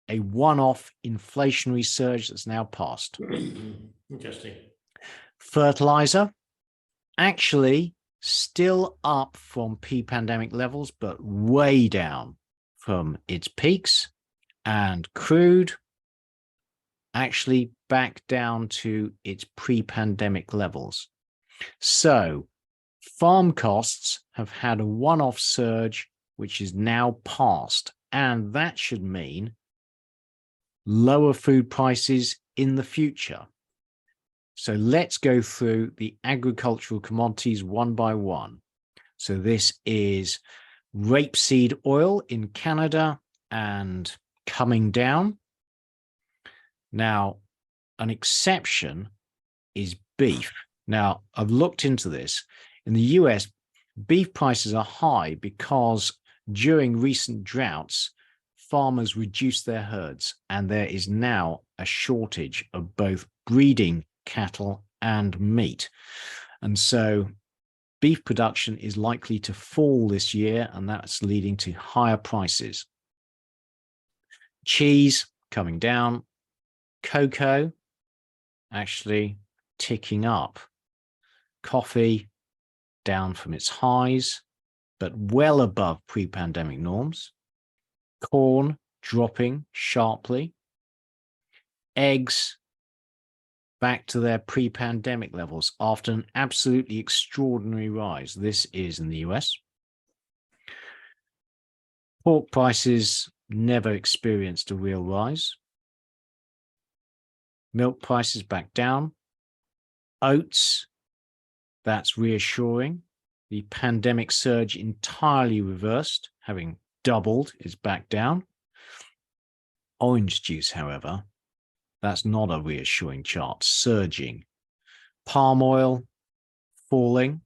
a one-off inflationary surge that's now passed. Interesting. Fertilizer, actually still up from pre-pandemic levels, but way down from its peaks. And crude, actually back down to its pre-pandemic levels. So farm costs have had a one-off surge, which is now past, and that should mean lower food prices in the future. So let's go through the agricultural commodities one by one. So this is rapeseed oil in Canada and coming down. Now, an exception is beef. Now, I've looked into this. In the US, beef prices are high because during recent droughts, farmers reduced their herds, and there is now a shortage of both breeding cattle and meat. And so beef production is likely to fall this year, and that's leading to higher prices. Cheese coming down, cocoa actually ticking up, coffee down from its highs, but well above pre-pandemic norms, corn dropping sharply, eggs back to their pre-pandemic levels after an absolutely extraordinary rise. This is in the US. Pork prices never experienced a real rise. Milk prices back down. Oats, that's reassuring. The pandemic surge entirely reversed, having doubled, is back down. Orange juice, however, that's not a reassuring chart, surging. Palm oil, falling.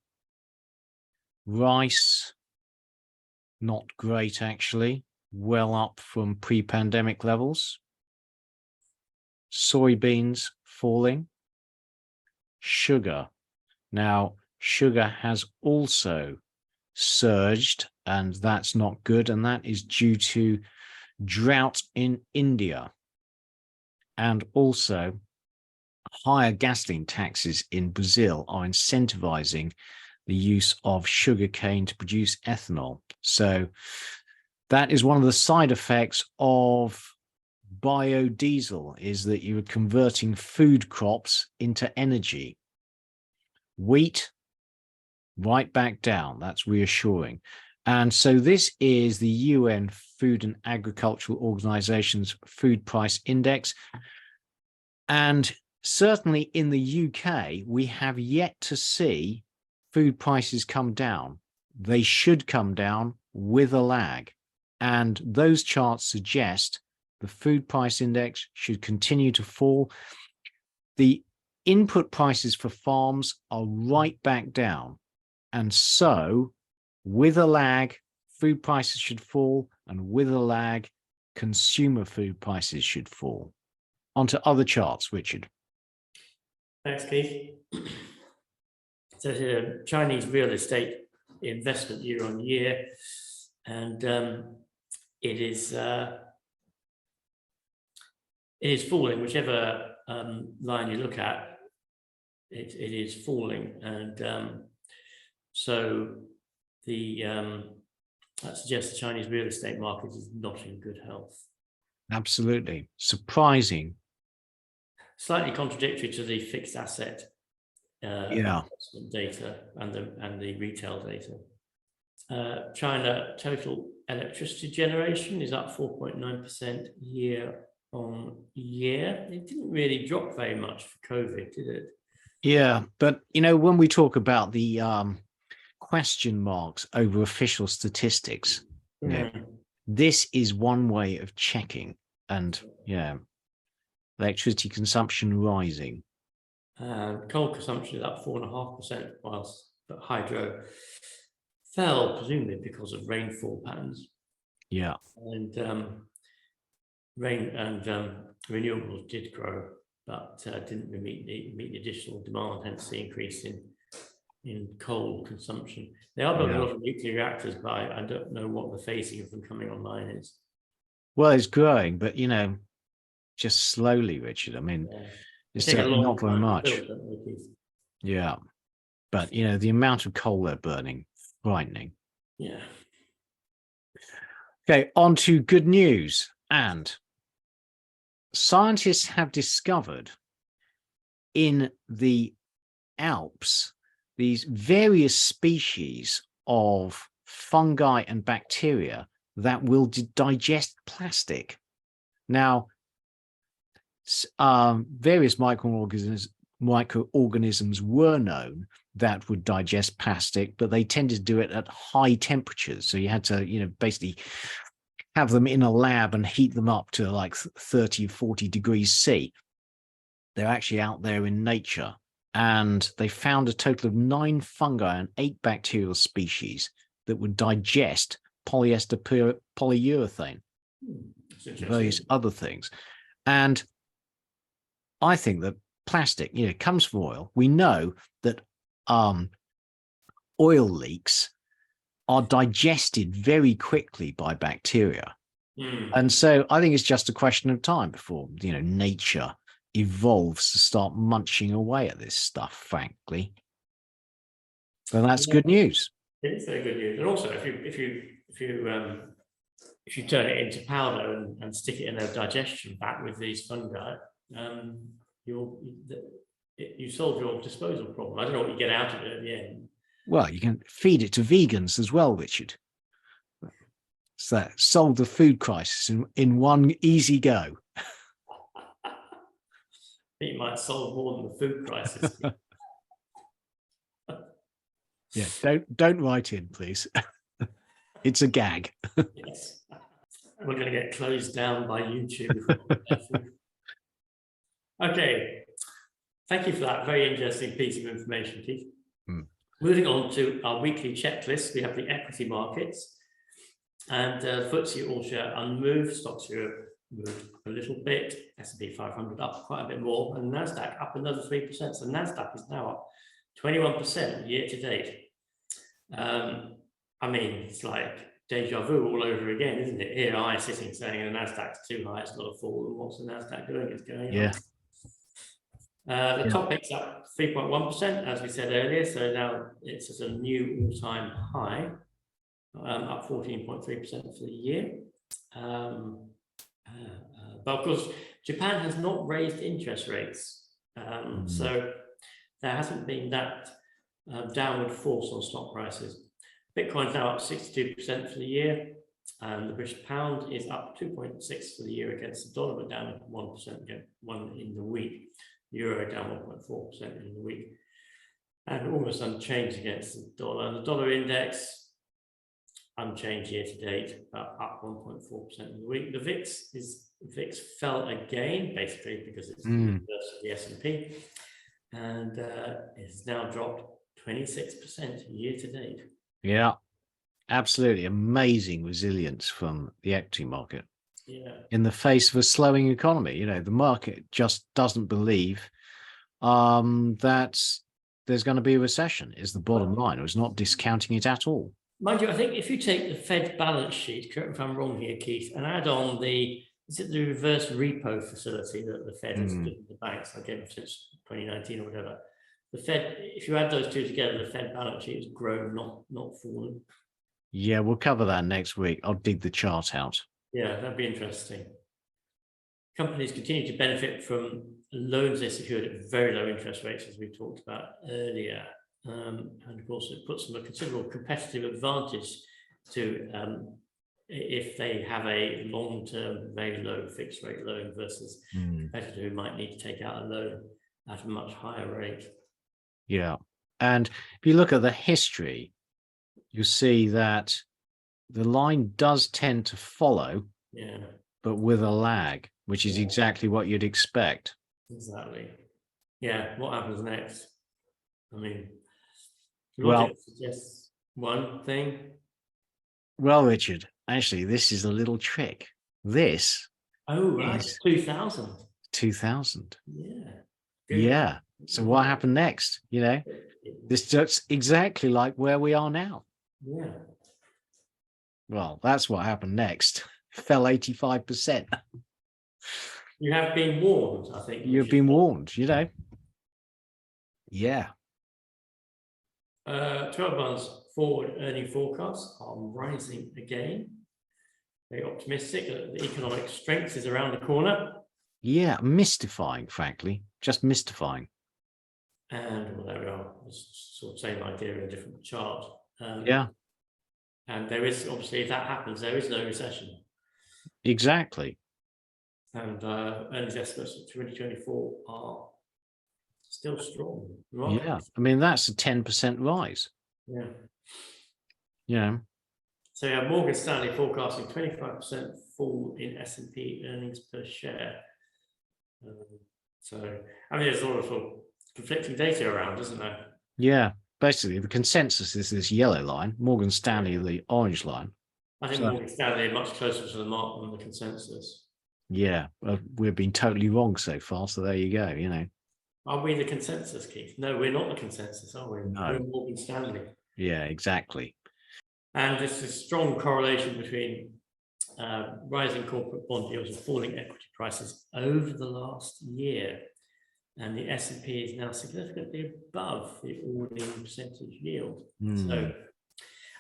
Rice, not great actually, well up from pre-pandemic levels. Soybeans, falling. Sugar. Now, sugar has also surged, and that's not good, and that is due to drought in India, and also higher gasoline taxes in Brazil are incentivizing the use of sugarcane to produce ethanol. So that is one of the side effects of biodiesel, is that you're converting food crops into energy. Wheat, right back down. That's reassuring. And so this is the UN Food and Agricultural Organization's food price index. And certainly in the UK, we have yet to see food prices come down. They should come down with a lag. And those charts suggest the food price index should continue to fall. The input prices for farms are right back down. And so with a lag, food prices should fall, and with a lag, consumer food prices should fall. Onto other charts, Richard. Thanks, Keith. So Chinese real estate investment year on year, and it is falling. Whichever line you look at, it is falling, and so that suggests the Chinese real estate market is not in good health. Absolutely. Surprising. Slightly contradictory to the fixed asset investment data and the retail data. China total electricity generation is up 4.9% year on year. It didn't really drop very much for COVID, did it? Yeah, but when we talk about the question marks over official statistics, this is one way of checking. And electricity consumption rising. Coal consumption is up 4.5%, whilst hydro fell, presumably because of rainfall patterns. Yeah. And rain and renewables did grow, but didn't meet the additional demand, hence the increase in coal consumption. They are building a lot of nuclear reactors, but I don't know what the phasing of them coming online is. Well, it's growing, but just slowly, Richard. I mean, it's not very much. Yeah, but the amount of coal they're burning, frightening. Yeah. Okay, on to good news. And scientists have discovered in the Alps these various species of fungi and bacteria that will digest plastic. Now, various microorganisms were known that would digest plastic, but they tended to do it at high temperatures. So you had to, basically have them in a lab and heat them up to like 30, 40 degrees C. They're actually out there in nature. And they found a total of 9 fungi and 8 bacterial species that would digest polyester polyurethane, various other things. And I think that plastic, comes from oil. We know that oil leaks are digested very quickly by bacteria. And so I think it's just a question of time before, nature evolves to start munching away at this stuff, frankly. So that's good news. It's very good news. And also, if you turn it into powder and stick it in a digestion vat with these fungi, you solve your disposal problem. I don't know what you get out of it at the end. Well, you can feed it to vegans as well, Richard. So that solve the food crisis in one easy go. I think it might solve more than the food crisis. Yeah, don't write in, please. It's a gag. Yes. We're going to get closed down by YouTube. Okay. Thank you for that very interesting piece of information, Keith. Moving on to our weekly checklist, we have the equity markets. And FTSE all share unmoved, stocks Europe moved up a little bit, S&P 500 up quite a bit more, and NASDAQ up another 3%. So NASDAQ is now up 21% year to date. I mean, it's like deja vu all over again, isn't it? Here I sitting saying the NASDAQ's too high, it's got to fall, and what's the NASDAQ doing? It's going up. The top picks up 3.1%, as we said earlier, so now it's at a new all-time high. Up 14.3% for the year. But of course, Japan has not raised interest rates. So there hasn't been that downward force on stock prices. Bitcoin's now up 62% for the year. The British pound is up 2.6 for the year against the dollar, but down 1% again, one in the week. Euro down 1.4% in the week. And almost unchanged against the dollar. The dollar index unchanged year to date, up 1.4% in the week. The VIX fell again, basically because it's the reverse of the S&P, and it's now dropped 26% year to date. Yeah, absolutely amazing resilience from the equity market. Yeah. In the face of a slowing economy, you know, the market just doesn't believe that there's going to be a recession. Is the bottom line. It's not discounting it at all. Mind you, I think if you take the Fed balance sheet, correct me if I'm wrong here, Keith, and add on the reverse repo facility that the Fed has given the banks, again, since 2019 or whatever. The Fed, if you add those two together, the Fed balance sheet has grown, not fallen. Yeah, we'll cover that next week. I'll dig the chart out. Yeah, that'd be interesting. Companies continue to benefit from loans they secured at very low interest rates, as we talked about earlier. And of course, it puts them a considerable competitive advantage to if they have a long-term, very low fixed rate loan versus a competitor who might need to take out a loan at a much higher rate. Yeah. And if you look at the history, you see that the line does tend to follow, but with a lag, which is exactly what you'd expect. Exactly. Yeah. What happens next? I mean, well, suggests one thing. Well, Richard, actually, this is a little trick. This is 2000. 2000. Yeah. Good. Yeah. So what happened next? You know, that's exactly like where we are now. Yeah. Well, that's what happened next. Fell 85%. You have been warned, I think. You've been warned, you know. Yeah. 12 months forward earning forecasts are rising again. Very optimistic that the economic strength is around the corner. Yeah, mystifying, frankly. Just mystifying. And well, there we are. It's sort of same idea in a different chart. Yeah. And there is, obviously, if that happens, there is no recession. Exactly. And earnings estimates for 2024 are still strong. Yeah. I mean, that's a 10% rise. Yeah. Yeah. So yeah, Morgan Stanley forecasting 25% fall in S&P earnings per share. So, I mean, there's a lot of sort of conflicting data around, isn't there? Yeah. Basically, the consensus is this yellow line, Morgan Stanley, the orange line. I think Morgan Stanley are much closer to the mark than the consensus. Yeah, we've been totally wrong so far. So there you go, you know. Are we the consensus, Keith? No, we're not the consensus, are we? No. We're Morgan Stanley. Yeah, exactly. And there's a strong correlation between rising corporate bond yields and falling equity prices over the last year. And the S&P is now significantly above the all-in percentage yield. So,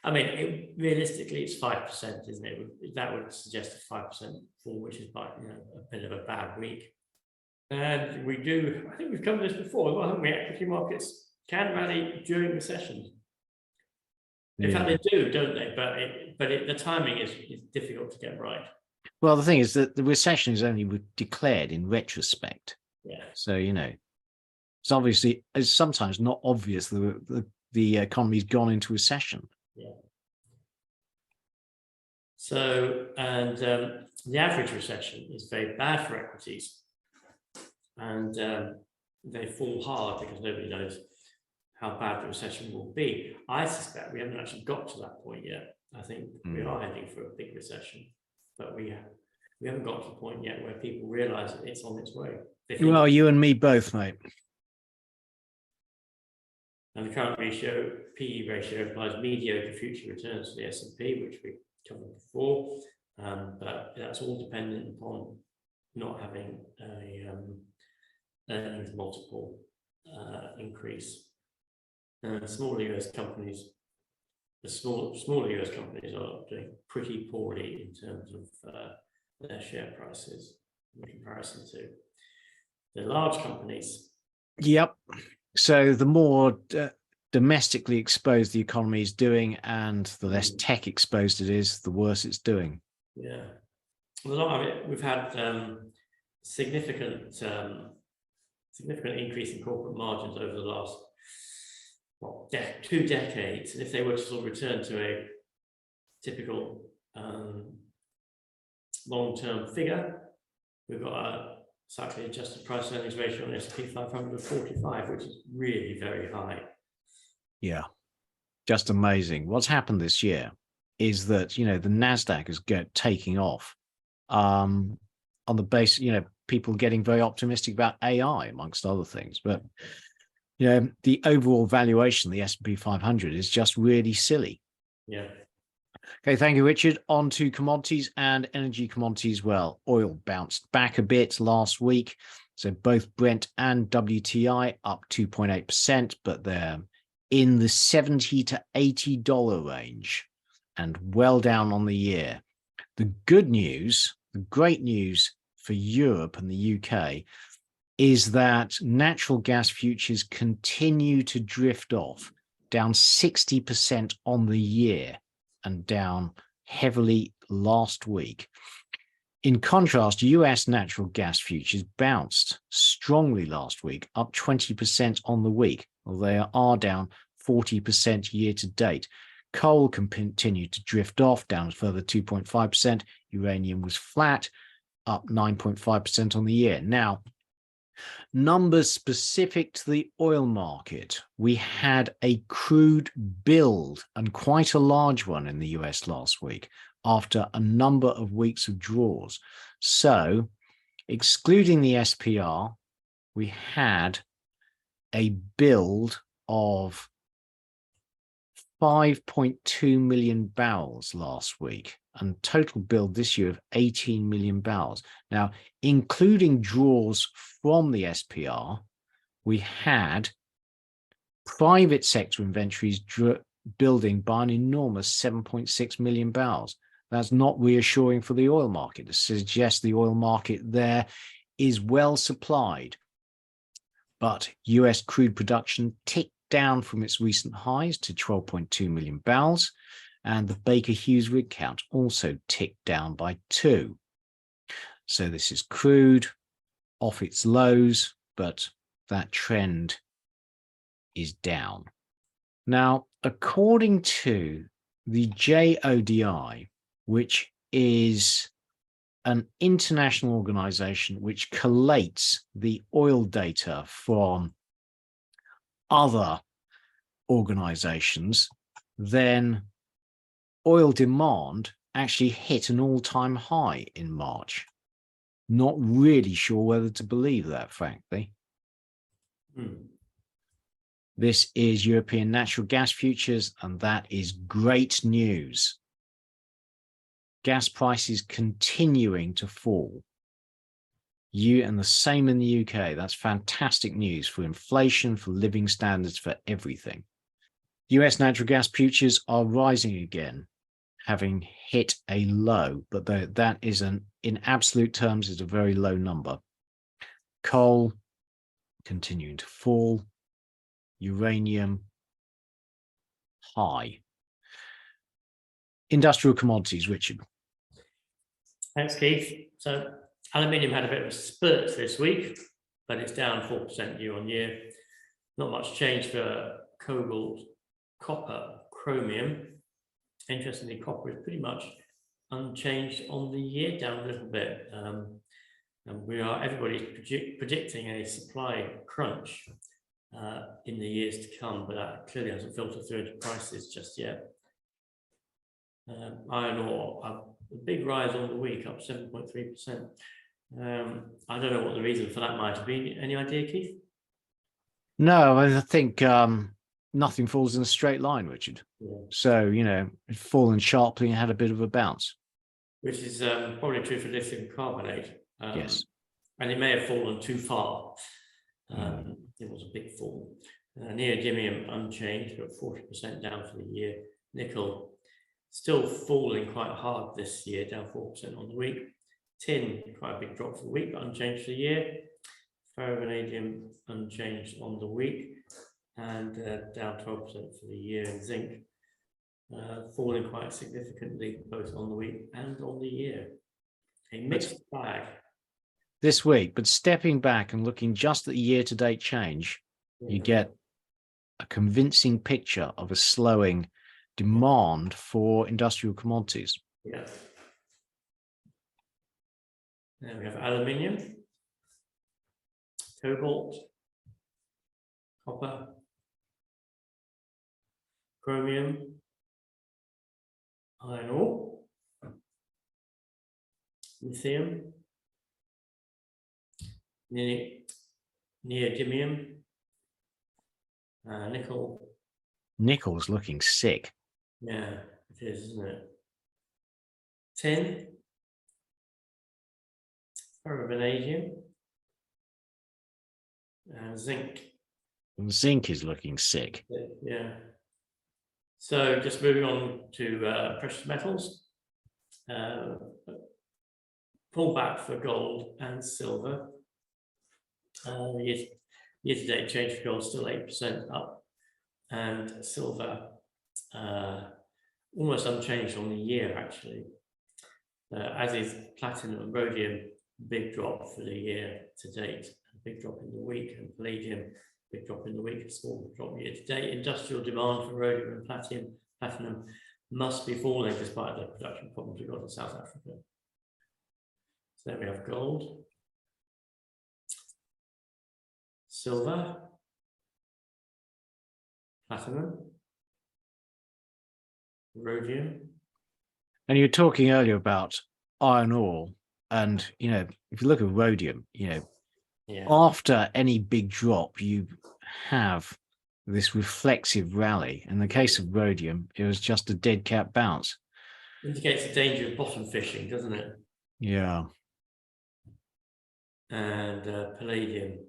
I mean, realistically, it's 5%, isn't it? That would suggest a 5% fall, which is a bit of a bad week. And we do, I think we've covered this before, haven't we? Equity markets can rally during recessions. In fact, they do, don't they? But the timing is difficult to get right. Well, the thing is that the recession is only declared in retrospect. Yeah. So, it's sometimes not obvious that the economy's gone into recession. Yeah. So, and the average recession is very bad for equities, and they fall hard because nobody knows how bad the recession will be. I suspect we haven't actually got to that point yet. I think we are heading for a big recession, but we haven't got to the point yet where people realize that it's on its way. Well, you and me both, mate. And the current PE ratio implies mediocre future returns for the S&P, which we covered before, but that's all dependent upon not having a earnings multiple increase. And smaller US companies, smaller US companies are doing pretty poorly in terms of their share prices in comparison to the large companies. Yep. So the more domestically exposed the economy is doing, and the less tech exposed it is, the worse it's doing. Yeah. Well, we've had significant increase in corporate margins over the last 2 decades, and if they were to sort of return to a typical long-term figure, we've got a cyclically adjusted price earnings ratio on S&P 500 of 45, which is really very high. Yeah, just amazing. What's happened this year is that the NASDAQ is taking off on the base, people getting very optimistic about AI amongst other things, but the overall valuation of the S&P 500 is just really silly. Yeah. Okay, thank you, Richard. On to commodities and energy commodities. Well, oil bounced back a bit last week. So both Brent and WTI up 2.8%, but they're in the $70 to $80 range and well down on the year. The good news, the great news for Europe and the UK is that natural gas futures continue to drift off, down 60% on the year and down heavily last week. In contrast, US natural gas futures bounced strongly last week, up 20% on the week, although they are down 40% year to date. Coal continued to drift off, down a further 2.5%. Uranium was flat, up 9.5% on the year. Now, numbers specific to the oil market. We had a crude build, and quite a large one, in the US last week after a number of weeks of draws. So, excluding the SPR, we had a build of 5.2 million barrels last week, and total build this year of 18 million barrels. Now, including draws from the SPR, we had private sector inventories building by an enormous 7.6 million barrels. That's not reassuring for the oil market. It suggests the oil market there is well supplied. But US crude production ticked down from its recent highs to 12.2 million barrels, and the Baker Hughes rig count also ticked down by 2. So this is crude off its lows, but that trend is down. Now, according to the JODI, which is an international organization which collates the oil data from other organizations, then oil demand actually hit an all-time high in March. Not really sure whether to believe that, frankly. This is European natural gas futures, and that is great news. Gas prices continuing to fall. And the same in the UK. That's fantastic news for inflation, for living standards, for everything. US natural gas futures are rising again, having hit a low, but that is in absolute terms is a very low number. Coal continuing to fall. Uranium high. Industrial commodities, Richard. Thanks, Keith. So aluminium had a bit of a spurt this week, but it's down 4% year on year. Not much change for cobalt, copper, chromium. Interestingly, copper is pretty much unchanged on the year, down a little bit. And everybody's predicting a supply crunch in the years to come, but that clearly hasn't filtered through into prices just yet. Iron ore, a big rise on the week, up 7.3%. I don't know what the reason for that might have been. Any idea, Keith? No, I think nothing falls in a straight line, Richard. Yeah. So, it's fallen sharply and had a bit of a bounce. Which is probably true for lithium carbonate. Yes. And it may have fallen too far. It was a big fall. Neodymium unchanged, but 40% down for the year. Nickel still falling quite hard this year, down 4% on the week. Tin, quite a big drop for the week, but unchanged for the year. Ferrovanadium unchanged on the week, and down 12% for the year. And zinc falling quite significantly, both on the week and on the year. A mixed bag this week, but stepping back and looking just at the year-to-date change, you get a convincing picture of a slowing demand for industrial commodities. Yeah. Now we have aluminium, cobalt, copper, chromium, iron ore, lithium, neodymium, nickel. Nickel's looking sick. Yeah, it is, isn't it? Tin, ferrovanadium, and zinc. Zinc is looking sick. Yeah. So just moving on to precious metals. Pull back for gold and silver. Year-to-date change for gold still 8% up, and silver almost unchanged on the year, actually. As is platinum and rhodium, big drop for the year to date, a big drop in the week, and palladium, big drop in the week, a small drop year to date. Industrial demand for rhodium and platinum must be falling despite the production problems we've got in South Africa. So there we have gold, silver, platinum, rhodium. And you were talking earlier about iron ore, and if you look at rhodium, after any big drop, you have this reflexive rally. In the case of rhodium, it was just a dead cat bounce. Indicates the danger of bottom fishing, doesn't it? Yeah. And palladium,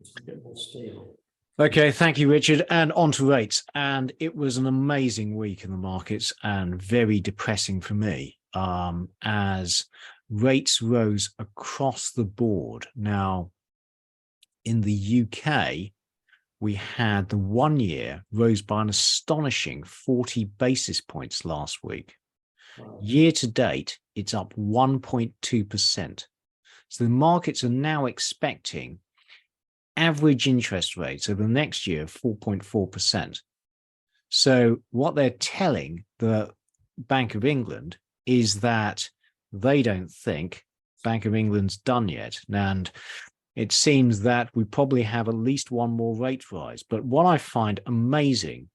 it's a bit more stable. Okay, thank you, Richard. And on to rates. And it was an amazing week in the markets and very depressing for me as rates rose across the board. Now, in the UK, we had the 1 year rose by an astonishing 40 basis points last week. Wow. Year to date, it's up 1.2%. So the markets are now expecting average interest rates over the next year of 4.4%. So what they're telling the Bank of England is that they don't think Bank of England's done yet. And it seems that we probably have at least one more rate rise. But what I find amazing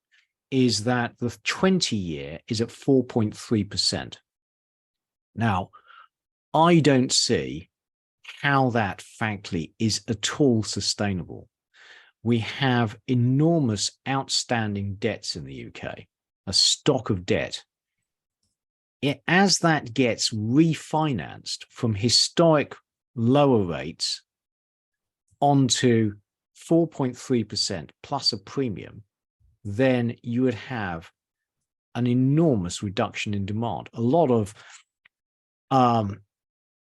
is that the 20-year is at 4.3%. Now, I don't see how that, frankly, is at all sustainable. We have enormous outstanding debts in the UK, a stock of debt. As that gets refinanced from historic lower rates onto 4.3% plus a premium, then you would have an enormous reduction in demand. A lot of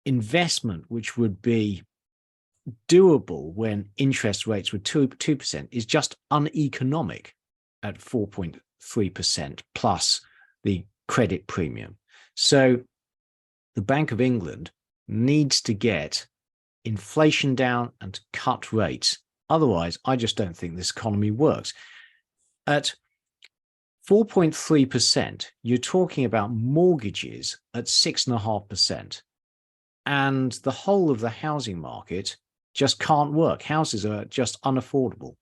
investment, which would be doable when interest rates were 2% is just uneconomic at 4.3% plus the credit premium. So the Bank of England needs to get inflation down and cut rates. Otherwise, I just don't think this economy works. At 4.3%, you're talking about mortgages at 6.5%. And the whole of the housing market just can't work. Houses are just unaffordable.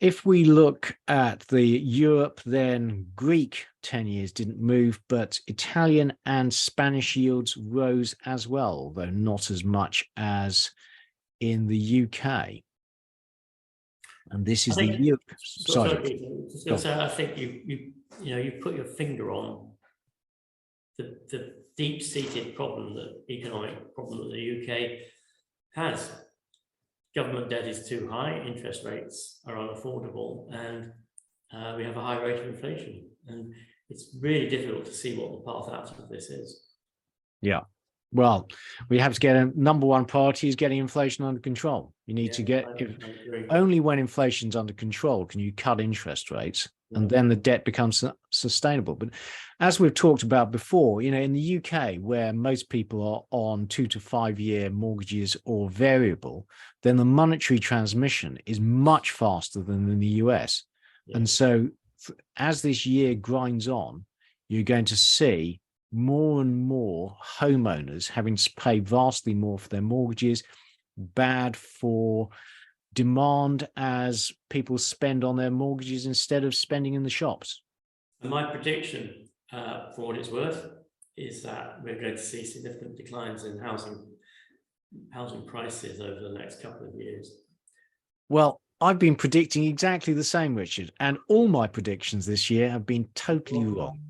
If we look at the Europe, then Greek 10 years didn't move, but Italian and Spanish yields rose as well, though not as much as in the UK. And this is the yield. I think you put your finger on the deep-seated problem, economic problem that the UK has. Government debt is too high, interest rates are unaffordable, and we have a high rate of inflation. And it's really difficult to see what the path out of this is. Yeah. Well, we have to get a number one priority is getting inflation under control. You need to get, only when inflation's under control can you cut interest rates, and then the debt becomes sustainable. But as we've talked about before, in the UK, where most people are on 2 to 5 year mortgages or variable, then the monetary transmission is much faster than in the US. And so as this year grinds on, you're going to see more and more homeowners having to pay vastly more for their mortgages, bad for demand as people spend on their mortgages instead of spending in the shops. And my prediction, for what it's worth, is that we're going to see significant declines in housing prices over the next couple of years. Well, I've been predicting exactly the same, Richard, and all my predictions this year have been totally wrong.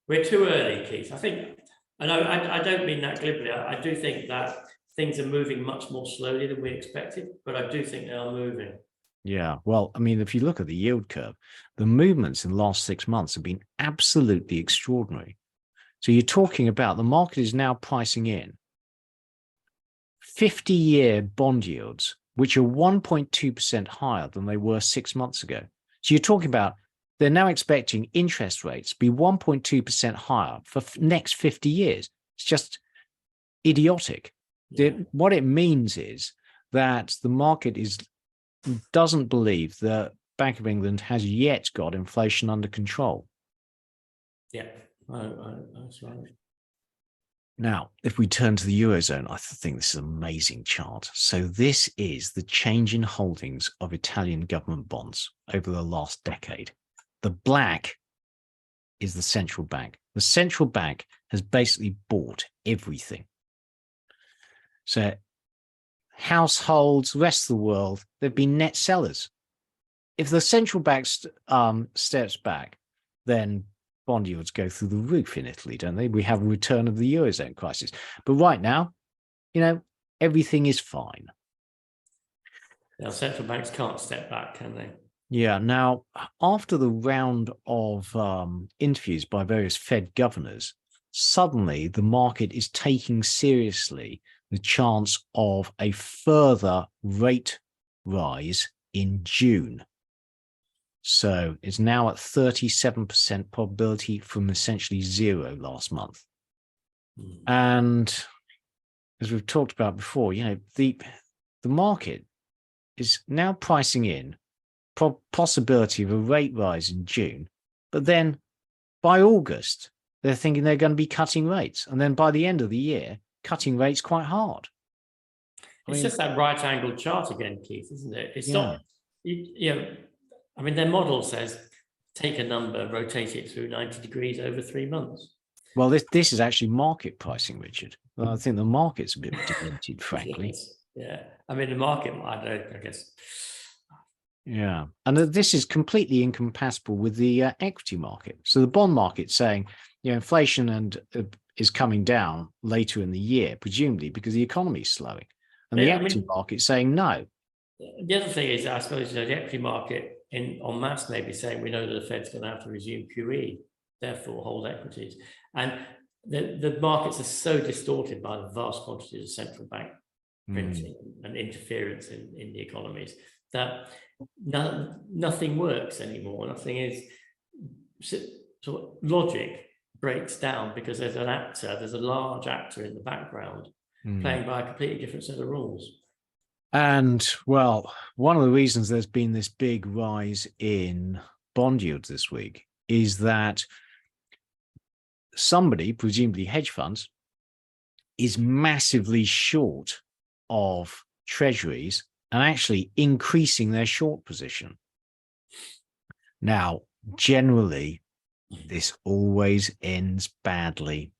We're too early, Keith. I don't mean that glibly. I do think that things are moving much more slowly than we expected, but I do think they are moving. Yeah, well, if you look at the yield curve, the movements in the last 6 months have been absolutely extraordinary. So you're talking about the market is now pricing in 50-year bond yields, which are 1.2% higher than they were 6 months ago. So you're talking about they're now expecting interest rates to be 1.2% higher for next 50 years. It's just idiotic. Yeah. What it means is that the market doesn't believe the Bank of England has yet got inflation under control. Yeah, that's right. Now, if we turn to the Eurozone, I think this is an amazing chart. So this is the change in holdings of Italian government bonds over the last decade. The black is the central bank. The central bank has basically bought everything. So households, rest of the world, they've been net sellers. If the central bank steps back, then bond yields go through the roof in Italy, don't they? We have a return of the Eurozone crisis. But right now, everything is fine. Now, central banks can't step back, can they? Yeah. Now, after the round of interviews by various Fed governors, suddenly the market is taking seriously the chance of a further rate rise in June. So it's now at 37% probability from essentially zero last month. And as we've talked about before, the market is now pricing in possibility of a rate rise in June, but then by August, they're thinking they're going to be cutting rates. And then by the end of the year, cutting rates quite hard. It's just that right angled chart again, Keith, isn't it? It's not, their model says take a number, rotate it through 90 degrees over 3 months. Well, this is actually market pricing, Richard. Well, I think the market's a bit demented, frankly. Yes. Yeah. The market, I guess. Yeah. And this is completely incompatible with the equity market. So the bond market saying, inflation is coming down later in the year, presumably because the economy is slowing. And the equity market saying no. The other thing is, I suppose, the equity market en masse may be saying we know that the Fed's going to have to resume QE, therefore hold equities. And the markets are so distorted by the vast quantities of central bank printing and interference in the economies, that nothing works anymore. Nothing is, sort of logic breaks down because there's a large actor in the background playing by a completely different set of rules. And well, one of the reasons there's been this big rise in bond yields this week is that somebody, presumably hedge funds, is massively short of treasuries and actually increasing their short position. Now, generally, this always ends badly.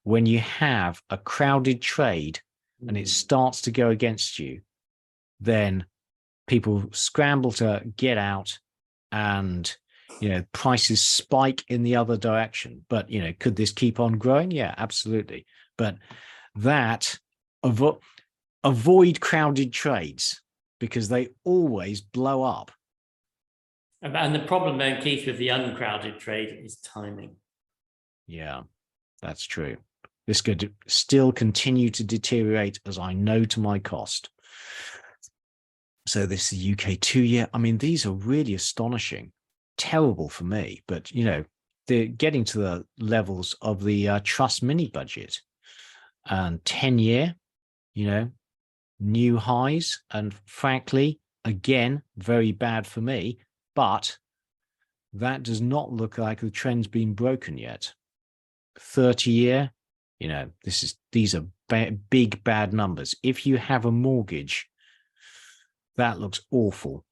When you have a crowded trade and it starts to go against you, then people scramble to get out and, prices spike in the other direction. But, could this keep on growing? Yeah, absolutely. But avoid crowded trades because they always blow up. And the problem then, Keith, with the uncrowded trade is timing. Yeah, that's true. This could still continue to deteriorate, as I know to my cost. So this is UK 2-year. I mean, these are really astonishing. Terrible for me, but, they're getting to the levels of the trust mini budget. And 10-year, new highs. And frankly, again, very bad for me. But that does not look like the trend's been broken yet. 30-year, these are big, bad numbers. If you have a mortgage, that looks awful.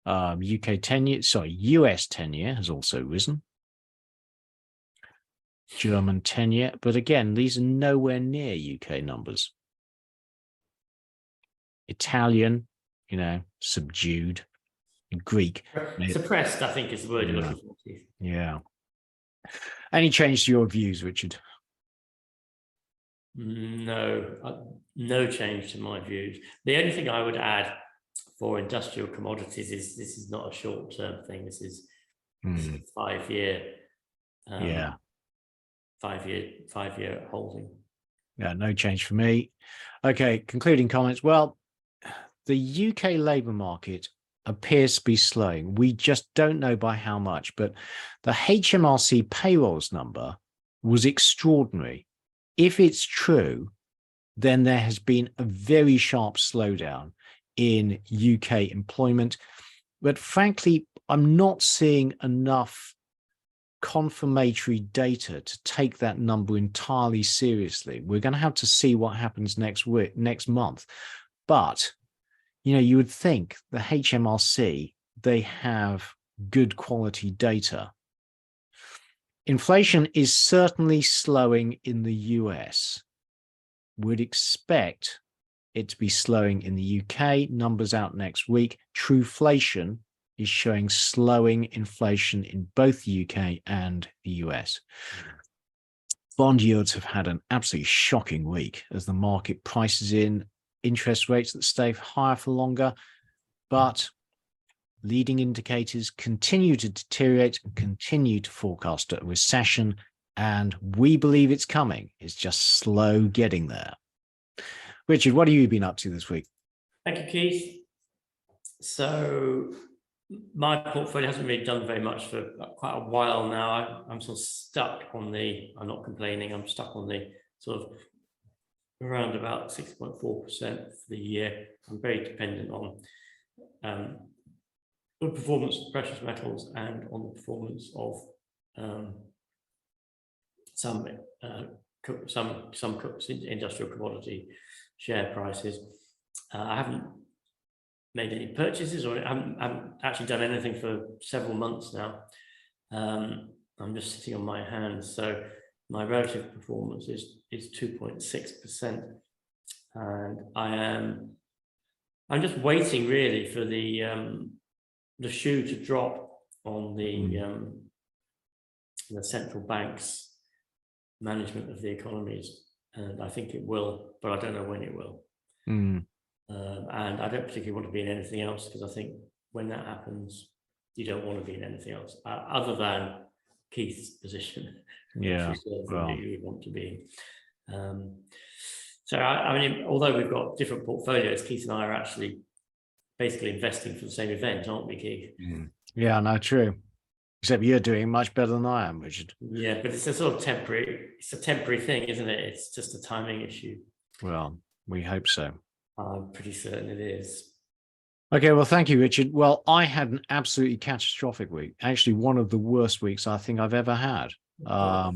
US 10-year has also risen. German 10-year, but again, these are nowhere near UK numbers. Italian, subdued. Greek. Suppressed, I think, is the word you're looking for. Yeah. Any change to your views, Richard? No, no change to my views. The only thing I would add for industrial commodities is this is not a short-term thing. This is a 5-year. 5-year holding. Yeah, no change for me. Okay, concluding comments. Well, the UK labour market appears to be slowing. We just don't know by how much, but the HMRC payrolls number was extraordinary. If it's true, then there has been a very sharp slowdown in UK employment. But frankly, I'm not seeing enough confirmatory data to take that number entirely seriously. We're going to have to see what happens next month. But you would think the HMRC, they have good quality data. Inflation is certainly slowing in the US. Would expect it to be slowing in the UK. Numbers out next week. Truflation is showing slowing inflation in both the UK and the US. Bond yields have had an absolutely shocking week as the market prices in interest rates that stay higher for longer, but leading indicators continue to deteriorate and continue to forecast a recession, and we believe it's coming. It's just slow getting there. Richard, what have you been up to this week? Thank you, Keith. So my portfolio hasn't really done very much for quite a while now. I'm sort of stuck on I'm not complaining, I'm stuck on the sort of around about 6.4% for the year. I'm very dependent on the performance of precious metals and on the performance of some industrial commodity share prices. I haven't made any purchases, or I haven't actually done anything for several months now. I'm just sitting on my hands, so my relative performance is 2.6%, and I'm just waiting really for the shoe to drop on the central bank's management of the economies, and I think it will, but I don't know when it will. And I don't particularly want to be in anything else, because I think when that happens, you don't want to be in anything else other than Keith's position. Yeah, you would want to be in. So, I mean, although we've got different portfolios, Keith and I are actually basically investing for the same event, aren't we, Keith? Yeah, no, true. Except you're doing much better than I am, Richard. Yeah, but it's a sort of temporary thing, isn't it? It's just a timing issue. Well, we hope so. I'm pretty certain it is. Okay, well, thank you, Richard. Well, I had an absolutely catastrophic week. Actually, one of the worst weeks I think I've ever had. I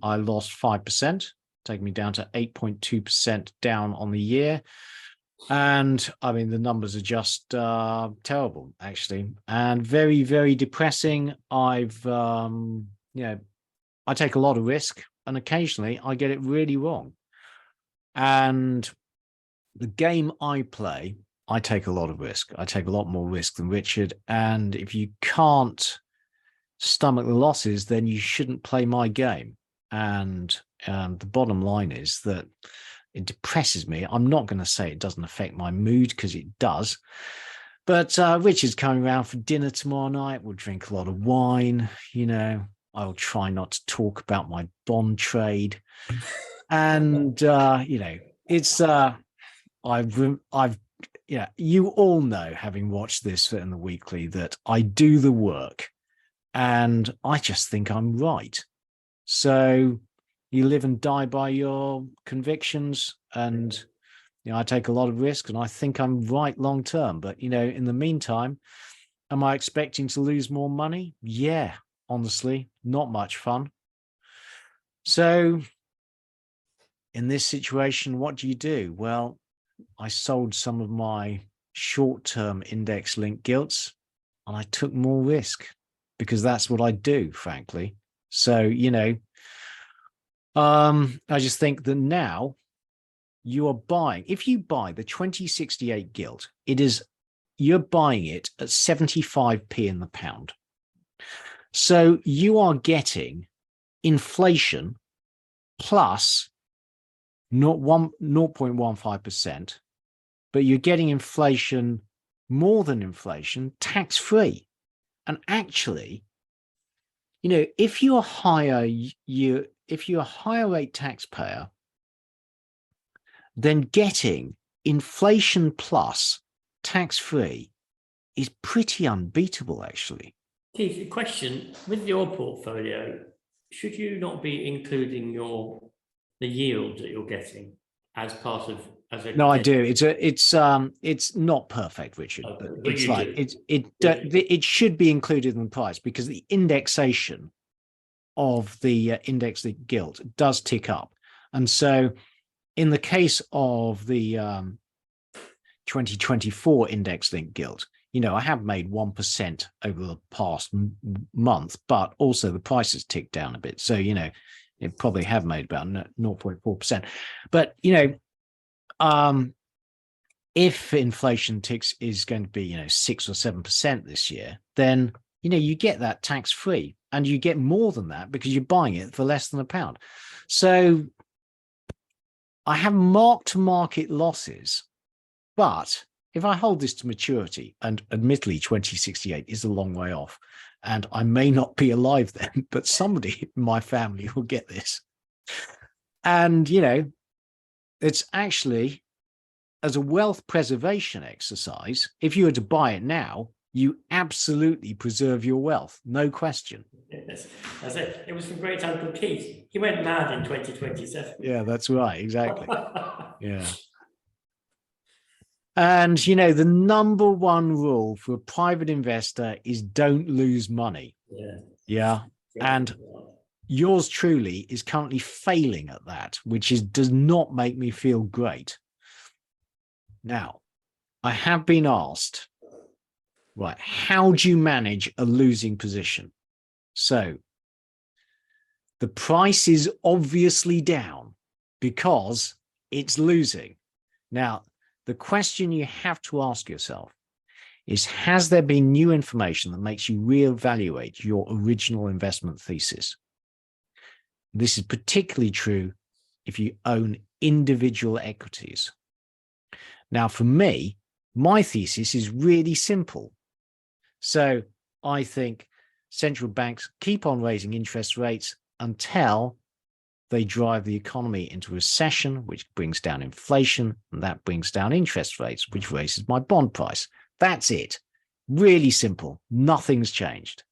lost 5%, taking me down to 8.2% down on the year. And I mean, the numbers are just terrible, actually, and very, very depressing. I take a lot of risk, and occasionally I get it really wrong. And the game I play, I take a lot of risk. I take a lot more risk than Richard. And if you can't stomach the losses, then you shouldn't play my game. And the bottom line is that it depresses me. I'm not going to say it doesn't affect my mood, because it does. But Richard's coming around for dinner tomorrow night. We'll drink a lot of wine. I'll try not to talk about my bond trade. And, it's, you all know, having watched this in the weekly, that I do the work and I just think I'm right. So you live and die by your convictions, and I take a lot of risk, and I think I'm right long term. But in the meantime, am I expecting to lose more money? Yeah, honestly, not much fun. So in this situation, what do you do? Well, I sold some of my short-term index-linked gilts, and I took more risk, because that's what I do, frankly. So, I just think that now you are buying, if you buy the 2068 gilt, you're buying it at 75p in the pound. So you are getting inflation plus 0.15%, but you're getting inflation, more than inflation, tax-free. And actually, if you're a higher rate taxpayer, then getting inflation plus tax-free is pretty unbeatable, actually. Keith, a question: with your portfolio, should you not be including the yield that you're getting as part of No, I do. It's not perfect, Richard, but it's like it should be included in the price, because the indexation of the index-linked gilt does tick up. And so in the case of the 2024 index-linked gilt, I have made 1% over the past month, but also the price has ticked down a bit. So, it probably have made about 0.4%. But, if inflation is going to be, 6 or 7% this year, then, you get that tax-free, and you get more than that because you're buying it for less than £1. So I have mark-to-market losses, but if I hold this to maturity, and admittedly 2068 is a long way off, and I may not be alive then, but somebody in my family will get this. And, it's actually, as a wealth preservation exercise, if you were to buy it now, you absolutely preserve your wealth, no question. Yes, that's it. It was from great uncle Keith. He went mad in 2027. Yeah, that's right, exactly. Yeah. And, the number one rule for a private investor is don't lose money. Yeah. And yours truly is currently failing at that, which does not make me feel great. Now, I have been asked, right, how do you manage a losing position? So the price is obviously down because it's losing. Now, the question you have to ask yourself is, has there been new information that makes you reevaluate your original investment thesis? This is particularly true if you own individual equities. Now, for me, my thesis is really simple. So I think central banks keep on raising interest rates until they drive the economy into recession, which brings down inflation, and that brings down interest rates, which raises my bond price. That's it. Really simple. Nothing's changed.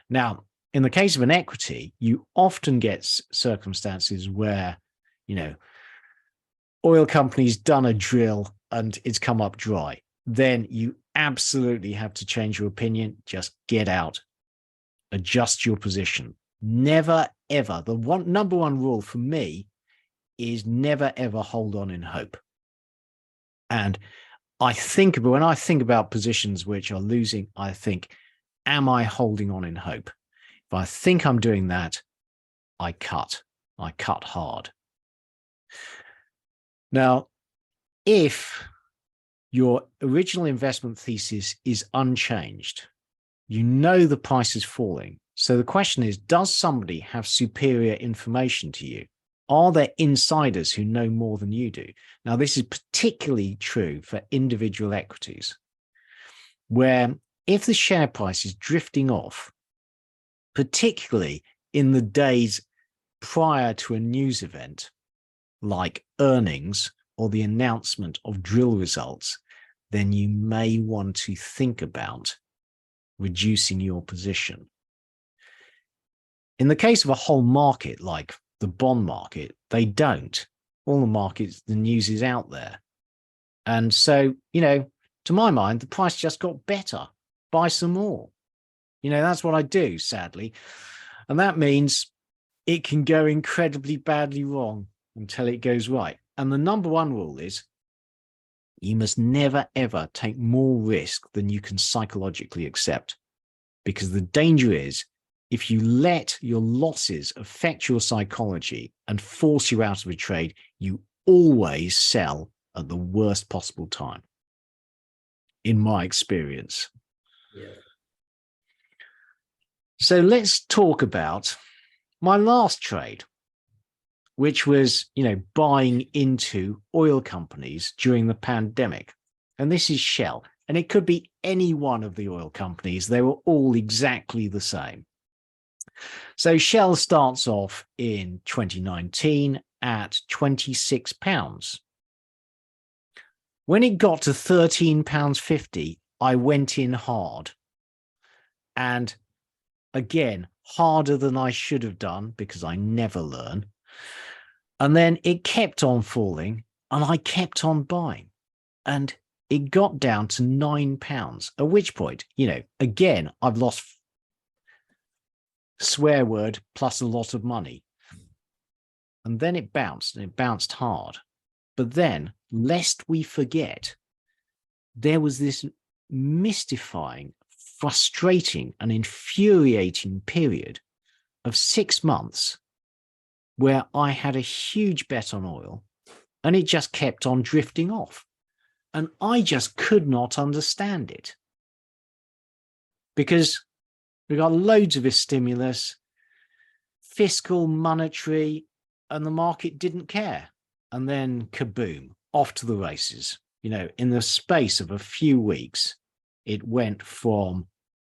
Now, in the case of an equity, you often get circumstances where, oil companies done a drill and it's come up dry. Then you absolutely have to change your opinion. Just get out. Adjust your position. Never, ever. The number one rule for me is never, ever hold on in hope. And when I think about positions which are losing, I think, am I holding on in hope? If I think I'm doing that, I cut hard. Now, if your original investment thesis is unchanged, the price is falling. So the question is, does somebody have superior information to you? Are there insiders who know more than you do? Now, this is particularly true for individual equities, where if the share price is drifting off, particularly in the days prior to a news event like earnings or the announcement of drill results, then you may want to think about reducing your position. In the case of a whole market like the bond market, they don't. All the markets, the news is out there. And so, to my mind, the price just got better. Buy some more. That's what I do, sadly. And that means it can go incredibly badly wrong until it goes right. And the number one rule is you must never, ever take more risk than you can psychologically accept. Because the danger is, if you let your losses affect your psychology and force you out of a trade, you always sell at the worst possible time, in my experience. Yeah. So let's talk about my last trade, which was, buying into oil companies during the pandemic. And this is Shell. And it could be any one of the oil companies. They were all exactly the same. So Shell starts off in 2019 at £26. When it got to £13.50, I went in hard. And again, harder than I should have done because I never learn. And then it kept on falling and I kept on buying. And it got down to £9, at which point, again, I've lost swear word plus a lot of money. And then it bounced, and it bounced hard. But then, lest we forget, there was this mystifying, frustrating, and infuriating period of 6 months where I had a huge bet on oil and it just kept on drifting off. And I just could not understand it. Because we got loads of this stimulus, fiscal, monetary, and the market didn't care. And then kaboom, off to the races. In the space of a few weeks, it went from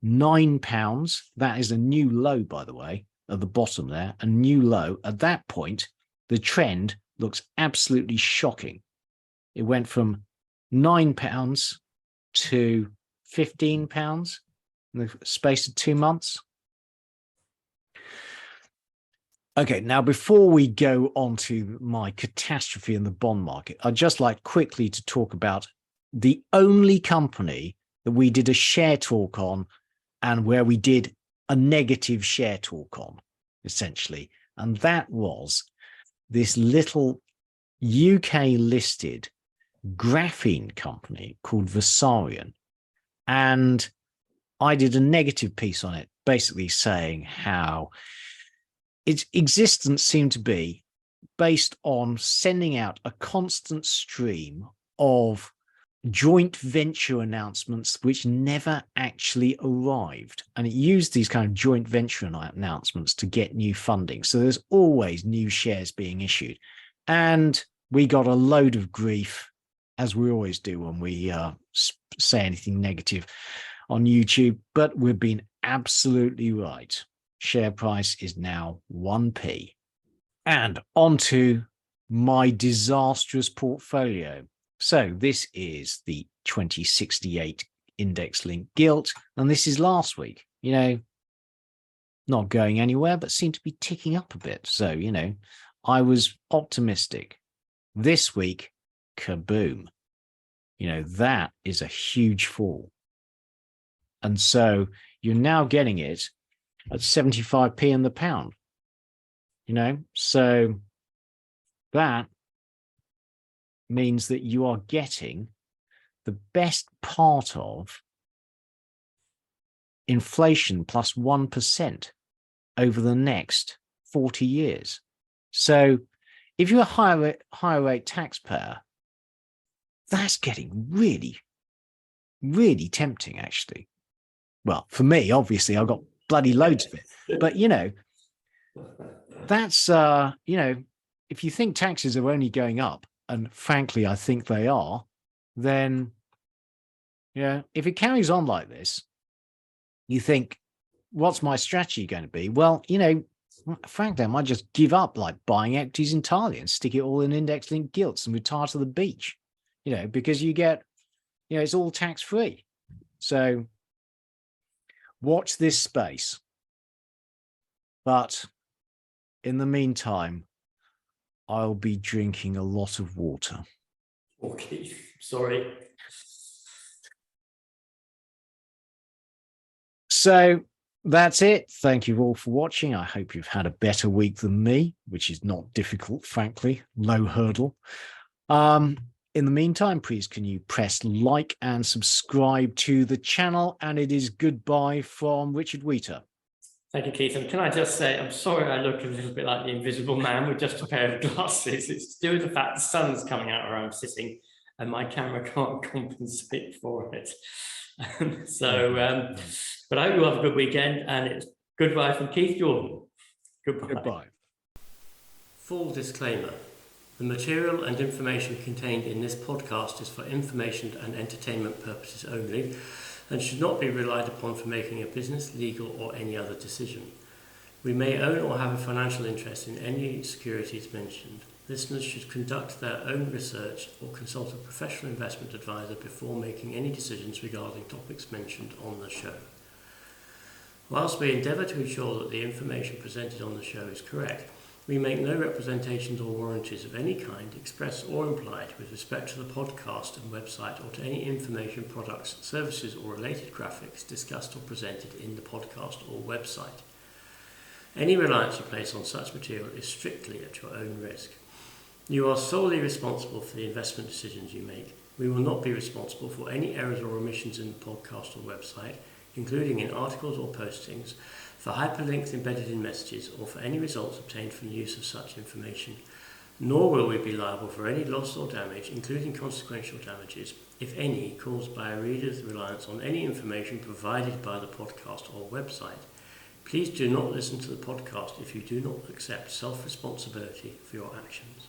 £9. That is a new low, by the way, at the bottom there, a new low. At that point, the trend looks absolutely shocking. It went from £9 to £15 in the space of 2 months. Okay, now before we go on to my catastrophe in the bond market, I'd just like quickly to talk about the only company that we did a share talk on and where we did a negative share talk on, essentially. And that was this little UK-listed graphene company called Recession. And I did a negative piece on it, basically saying how its existence seemed to be based on sending out a constant stream of joint venture announcements which never actually arrived. And it used these kind of joint venture announcements to get new funding. So there's always new shares being issued. And we got a load of grief, as we always do when we say anything negative on YouTube, but we've been absolutely right. Share price is now 1p. And onto my disastrous portfolio. So this is the 2068 index-linked gilt, and this is last week. Not going anywhere, but seemed to be ticking up a bit. So, I was optimistic. This week, kaboom. That is a huge fall. And so you're now getting it at 75p in the pound. So that means that you are getting the best part of inflation plus 1% over the next 40 years. So if you're a higher rate taxpayer, that's getting really, really tempting, actually. Well, for me, obviously, I've got bloody loads of it. But, that's, if you think taxes are only going up, and frankly, I think they are, then, if it carries on like this, you think, what's my strategy going to be? Well, frankly, I might just give up like buying equities entirely and stick it all in index-linked gilts and retire to the beach, because you get, it's all tax-free. So watch this space. But in the meantime, I'll be drinking a lot of water. Okay, sorry. So that's it. Thank you all for watching. I hope you've had a better week than me, which is not difficult, frankly, low hurdle. In the meantime, please can you press like and subscribe to the channel? And it is goodbye from Richard Wheater. Thank you, Keith. And can I just say, I'm sorry I look a little bit like the Invisible Man with just a pair of glasses. It's to do with the fact the sun's coming out where I'm sitting and my camera can't compensate for it. But I hope you have a good weekend, and it's goodbye from Keith Jordan. Goodbye. Full disclaimer. The material and information contained in this podcast is for information and entertainment purposes only and should not be relied upon for making a business, legal or any other decision. We may own or have a financial interest in any securities mentioned. Listeners should conduct their own research or consult a professional investment advisor before making any decisions regarding topics mentioned on the show. Whilst we endeavour to ensure that the information presented on the show is correct, we make no representations or warranties of any kind, express or implied, with respect to the podcast and website or to any information, products, services or related graphics discussed or presented in the podcast or website. Any reliance you place on such material is strictly at your own risk. You are solely responsible for the investment decisions you make. We will not be responsible for any errors or omissions in the podcast or website, including in articles or postings, for hyperlinks embedded in messages, or for any results obtained from the use of such information, nor will we be liable for any loss or damage, including consequential damages, if any, caused by a reader's reliance on any information provided by the podcast or website. Please do not listen to the podcast if you do not accept self-responsibility for your actions.